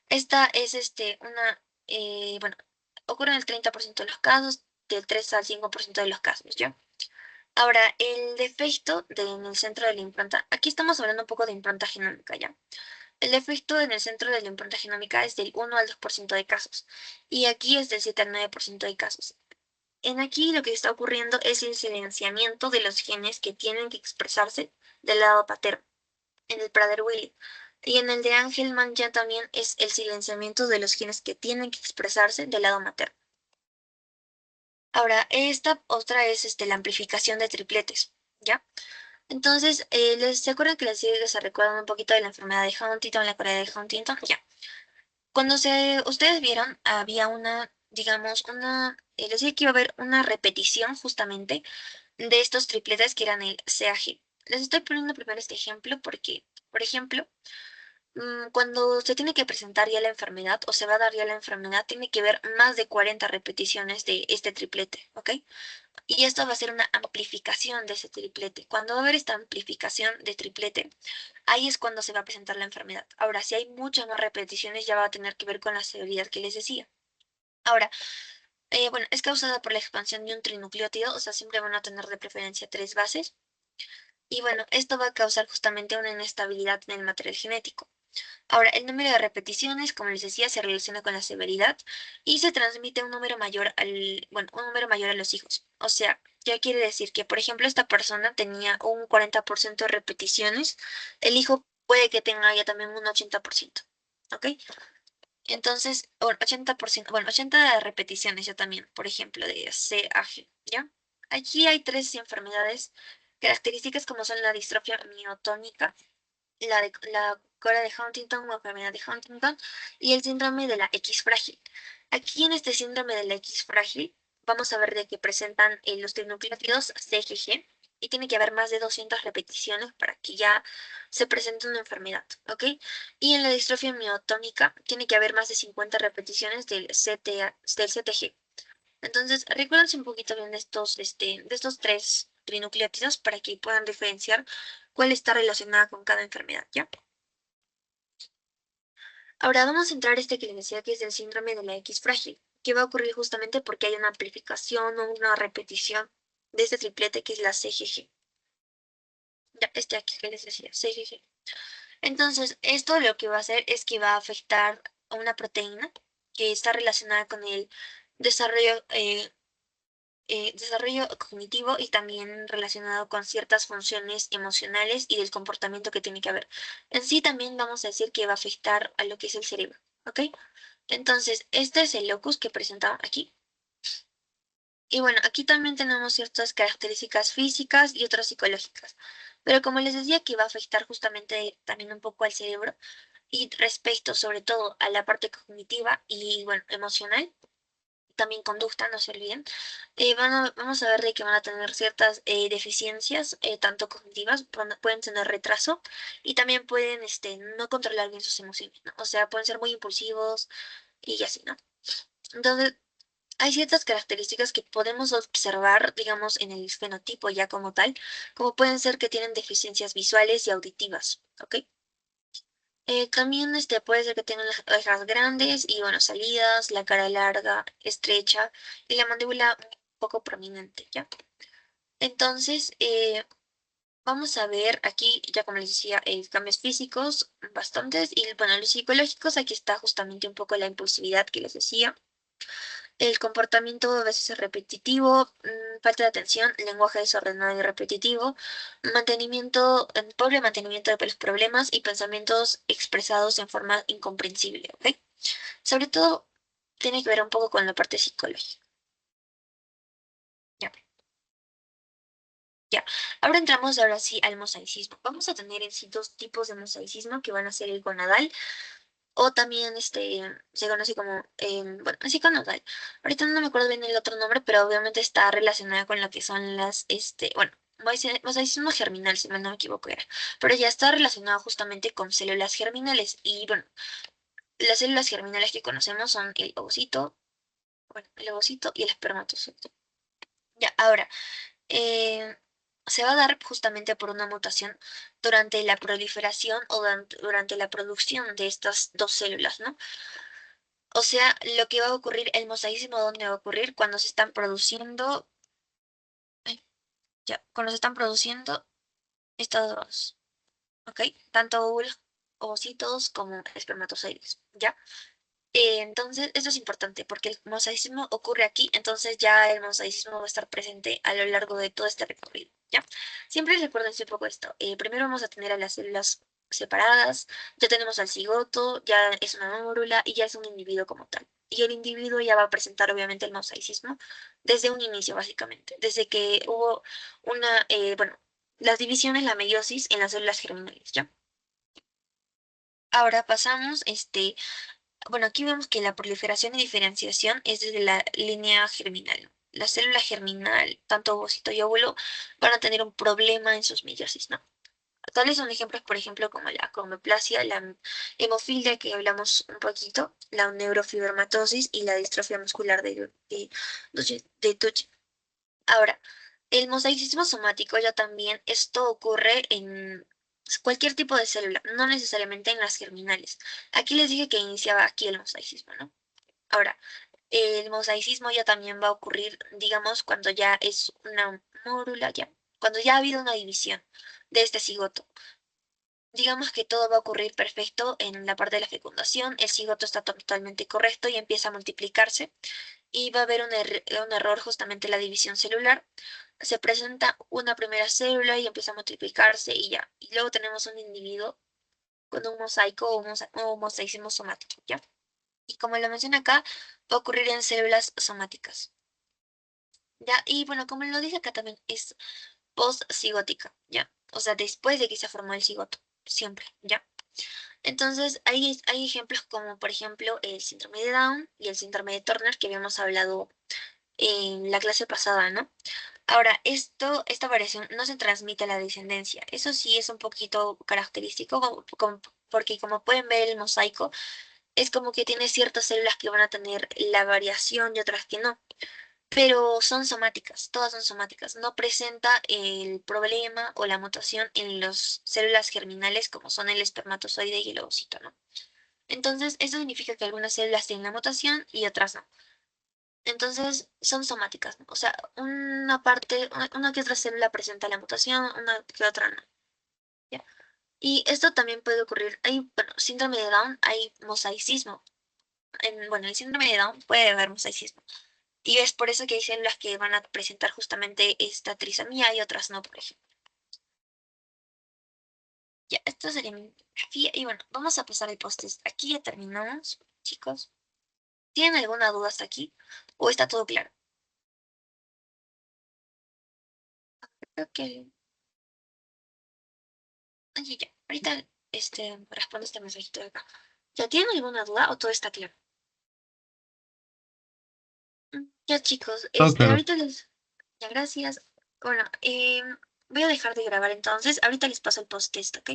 esta es bueno, ocurre en el 30% de los casos, del 3 al 5% de los casos, ¿ya? Ahora, el defecto en el centro de la impronta, aquí estamos hablando un poco de impronta genómica, ¿ya? El defecto en el centro de la impronta genómica es del 1 al 2% de casos, y aquí es del 7 al 9% de casos. En aquí lo que está ocurriendo es el silenciamiento de los genes que tienen que expresarse del lado paterno, en el Prader-Willi. Y en el de Angelman ya también es el silenciamiento de los genes que tienen que expresarse del lado materno. Ahora, esta otra es la amplificación de tripletes, ¿ya? Entonces, ¿se acuerdan que se recuerdan un poquito de la enfermedad de Huntington, la Corea de Huntington? Ya. Cuando ustedes vieron, había digamos, les decía que iba a haber una repetición justamente de estos tripletes que eran el CAG. Les estoy poniendo primero este ejemplo porque, por ejemplo, cuando se tiene que presentar ya la enfermedad o se va a dar ya la enfermedad, tiene que haber más de 40 repeticiones de este triplete, ¿ok? Y esto va a ser una amplificación de ese triplete. Cuando va a haber esta amplificación de triplete, ahí es cuando se va a presentar la enfermedad. Ahora, si hay muchas más repeticiones, ya va a tener que ver con la severidad que les decía. Ahora, bueno, es causada por la expansión de un trinucleótido, o sea, siempre van a tener de preferencia tres bases. Y bueno, esto va a causar justamente una inestabilidad en el material genético. Ahora, el número de repeticiones, como les decía, se relaciona con la severidad y se transmite un número mayor bueno, un número mayor a los hijos. O sea, ya quiere decir que, por ejemplo, esta persona tenía un 40% de repeticiones, el hijo puede que tenga ya también un 80%. ¿Ok? Entonces, bueno, 80%, bueno, 80 repeticiones ya también, por ejemplo, de CAG, ¿ya? Aquí hay tres enfermedades características como son la distrofia miotónica, la Cora de Huntington o enfermedad de Huntington y el síndrome de la X frágil. Aquí en este síndrome de la X frágil vamos a ver de que presentan los trinucleótidos CGG y tiene que haber más de 200 repeticiones para que ya se presente una enfermedad, ¿ok? Y en la distrofia miotónica tiene que haber más de 50 repeticiones del CTG. Entonces, recuérdense un poquito bien de estos tres trinucleótidos para que puedan diferenciar cuál está relacionada con cada enfermedad, ¿ya? Ahora vamos a entrar a este que les decía que es el síndrome de la X frágil, que va a ocurrir justamente porque hay una amplificación o una repetición de este triplete que es la CGG. Ya, este aquí que les decía, CGG. Entonces, esto lo que va a hacer es que va a afectar a una proteína que está relacionada con el desarrollo desarrollo cognitivo y también relacionado con ciertas funciones emocionales y del comportamiento que tiene que haber. En sí también vamos a decir que va a afectar a lo que es el cerebro, ¿ok? Entonces, este es el locus que presentaba aquí. Y bueno, aquí también tenemos ciertas características físicas y otras psicológicas. Pero como les decía que va a afectar justamente también un poco al cerebro y respecto sobre todo a la parte cognitiva y bueno, emocional, también conducta, no se olviden, vamos a ver de que van a tener ciertas deficiencias, tanto cognitivas, pueden tener retraso y también pueden no controlar bien sus emociones, ¿no? O sea, pueden ser muy impulsivos y así, ¿no? Entonces, hay ciertas características que podemos observar, digamos, en el fenotipo ya como tal, como pueden ser que tienen deficiencias visuales y auditivas, ¿ok? También puede ser que tengan las orejas grandes y, bueno, salidas, la cara larga, estrecha y la mandíbula un poco prominente, ¿ya? Entonces, vamos a ver aquí, ya como les decía, cambios físicos bastantes y, bueno, los psicológicos, aquí está justamente un poco la impulsividad que les decía. El comportamiento a veces es repetitivo, falta de atención, lenguaje desordenado y repetitivo, pobre mantenimiento de los problemas y pensamientos expresados en forma incomprensible, ¿ok? Sobre todo tiene que ver un poco con la parte psicológica. Ya, ya. Ahora entramos ahora sí al mosaicismo. Vamos a tener en sí dos tipos de mosaicismo que van a ser el gonadal o también se conoce como, bueno, psiconodal. Ahorita no me acuerdo bien el otro nombre, pero obviamente está relacionada con lo que son bueno, mosaicismo germinal, si mal no me equivoco era, pero ya está relacionado justamente con células germinales. Y bueno, las células germinales que conocemos son el ovocito, bueno, el ovocito y el espermatozoide. Ya, ahora, eh, se va a dar justamente por una mutación durante la proliferación o durante la producción de estas dos células, ¿no? O sea, lo que va a ocurrir, el mosaicismo, ¿dónde va a ocurrir? Cuando se están produciendo, ay, ya, cuando se están produciendo estos dos, ¿ok? Tanto ovocitos como espermatozoides, ¿ya? Entonces, esto es importante porque el mosaicismo ocurre aquí, entonces ya el mosaicismo va a estar presente a lo largo de todo este recorrido, ¿ya? Siempre recuérdense un poco esto. Primero vamos a tener a las células separadas, ya tenemos al cigoto, ya es una mórula y ya es un individuo como tal. Y el individuo ya va a presentar obviamente el mosaicismo desde un inicio, básicamente, desde que hubo bueno, las divisiones, la meiosis en las células germinales, ¿ya? Ahora pasamos, bueno, aquí vemos que la proliferación y diferenciación es desde la línea germinal. La célula germinal, tanto ovocito y óvulo, van a tener un problema en sus meiosis, ¿no? Tales son ejemplos, por ejemplo, como la acromeplasia, la hemofilia, que hablamos un poquito, la neurofibromatosis y la distrofia muscular de Duchenne. Ahora, el mosaicismo somático ya también, esto ocurre en cualquier tipo de célula, no necesariamente en las germinales. Aquí les dije que iniciaba aquí el mosaicismo, ¿no? Ahora, el mosaicismo ya también va a ocurrir, digamos, cuando ya es una mórula, ya, cuando ya ha habido una división de este cigoto. Digamos que todo va a ocurrir perfecto en la parte de la fecundación, el cigoto está totalmente correcto y empieza a multiplicarse y va a haber un error justamente en la división celular. Se presenta una primera célula y empieza a multiplicarse y ya. Y luego tenemos un individuo con un mosaico o mosaicismo somático, ¿ya? Y como lo menciona acá, va a ocurrir en células somáticas. ¿Ya? Y bueno, como lo dice acá también, es postcigótica, ¿ya? O sea, después de que se formó el cigoto, siempre, ¿ya? Entonces, hay ejemplos como, por ejemplo, el síndrome de Down y el síndrome de Turner que habíamos hablado en la clase pasada, ¿no? Ahora, esta variación no se transmite a la descendencia. Eso sí es un poquito característico, porque como pueden ver el mosaico, es como que tiene ciertas células que van a tener la variación y otras que no, pero son somáticas, todas son somáticas. No presenta el problema o la mutación en las células germinales como son el espermatozoide y el ovocito, ¿no? Entonces, eso significa que algunas células tienen la mutación y otras no. Entonces, son somáticas, ¿no? O sea, una que otra célula presenta la mutación, una que otra no. ¿Ya? Y esto también puede ocurrir, bueno, síndrome de Down, hay mosaicismo. Bueno, el síndrome de Down puede haber mosaicismo. Y es por eso que hay células que van a presentar justamente esta trisomía y otras no, por ejemplo. Ya, esto sería mi bibliografía. Y bueno, vamos a pasar al post-test. Aquí ya terminamos, chicos. ¿Tienen alguna duda hasta aquí? ¿O está todo claro? Creo que... Oye, ya, ahorita respondo este mensajito de acá. ¿Ya tienen alguna duda o todo está claro? Ya, chicos, Todo claro. ahorita les... Ya, gracias. Bueno, voy a dejar de grabar entonces. Ahorita les paso el post-test, ¿ok?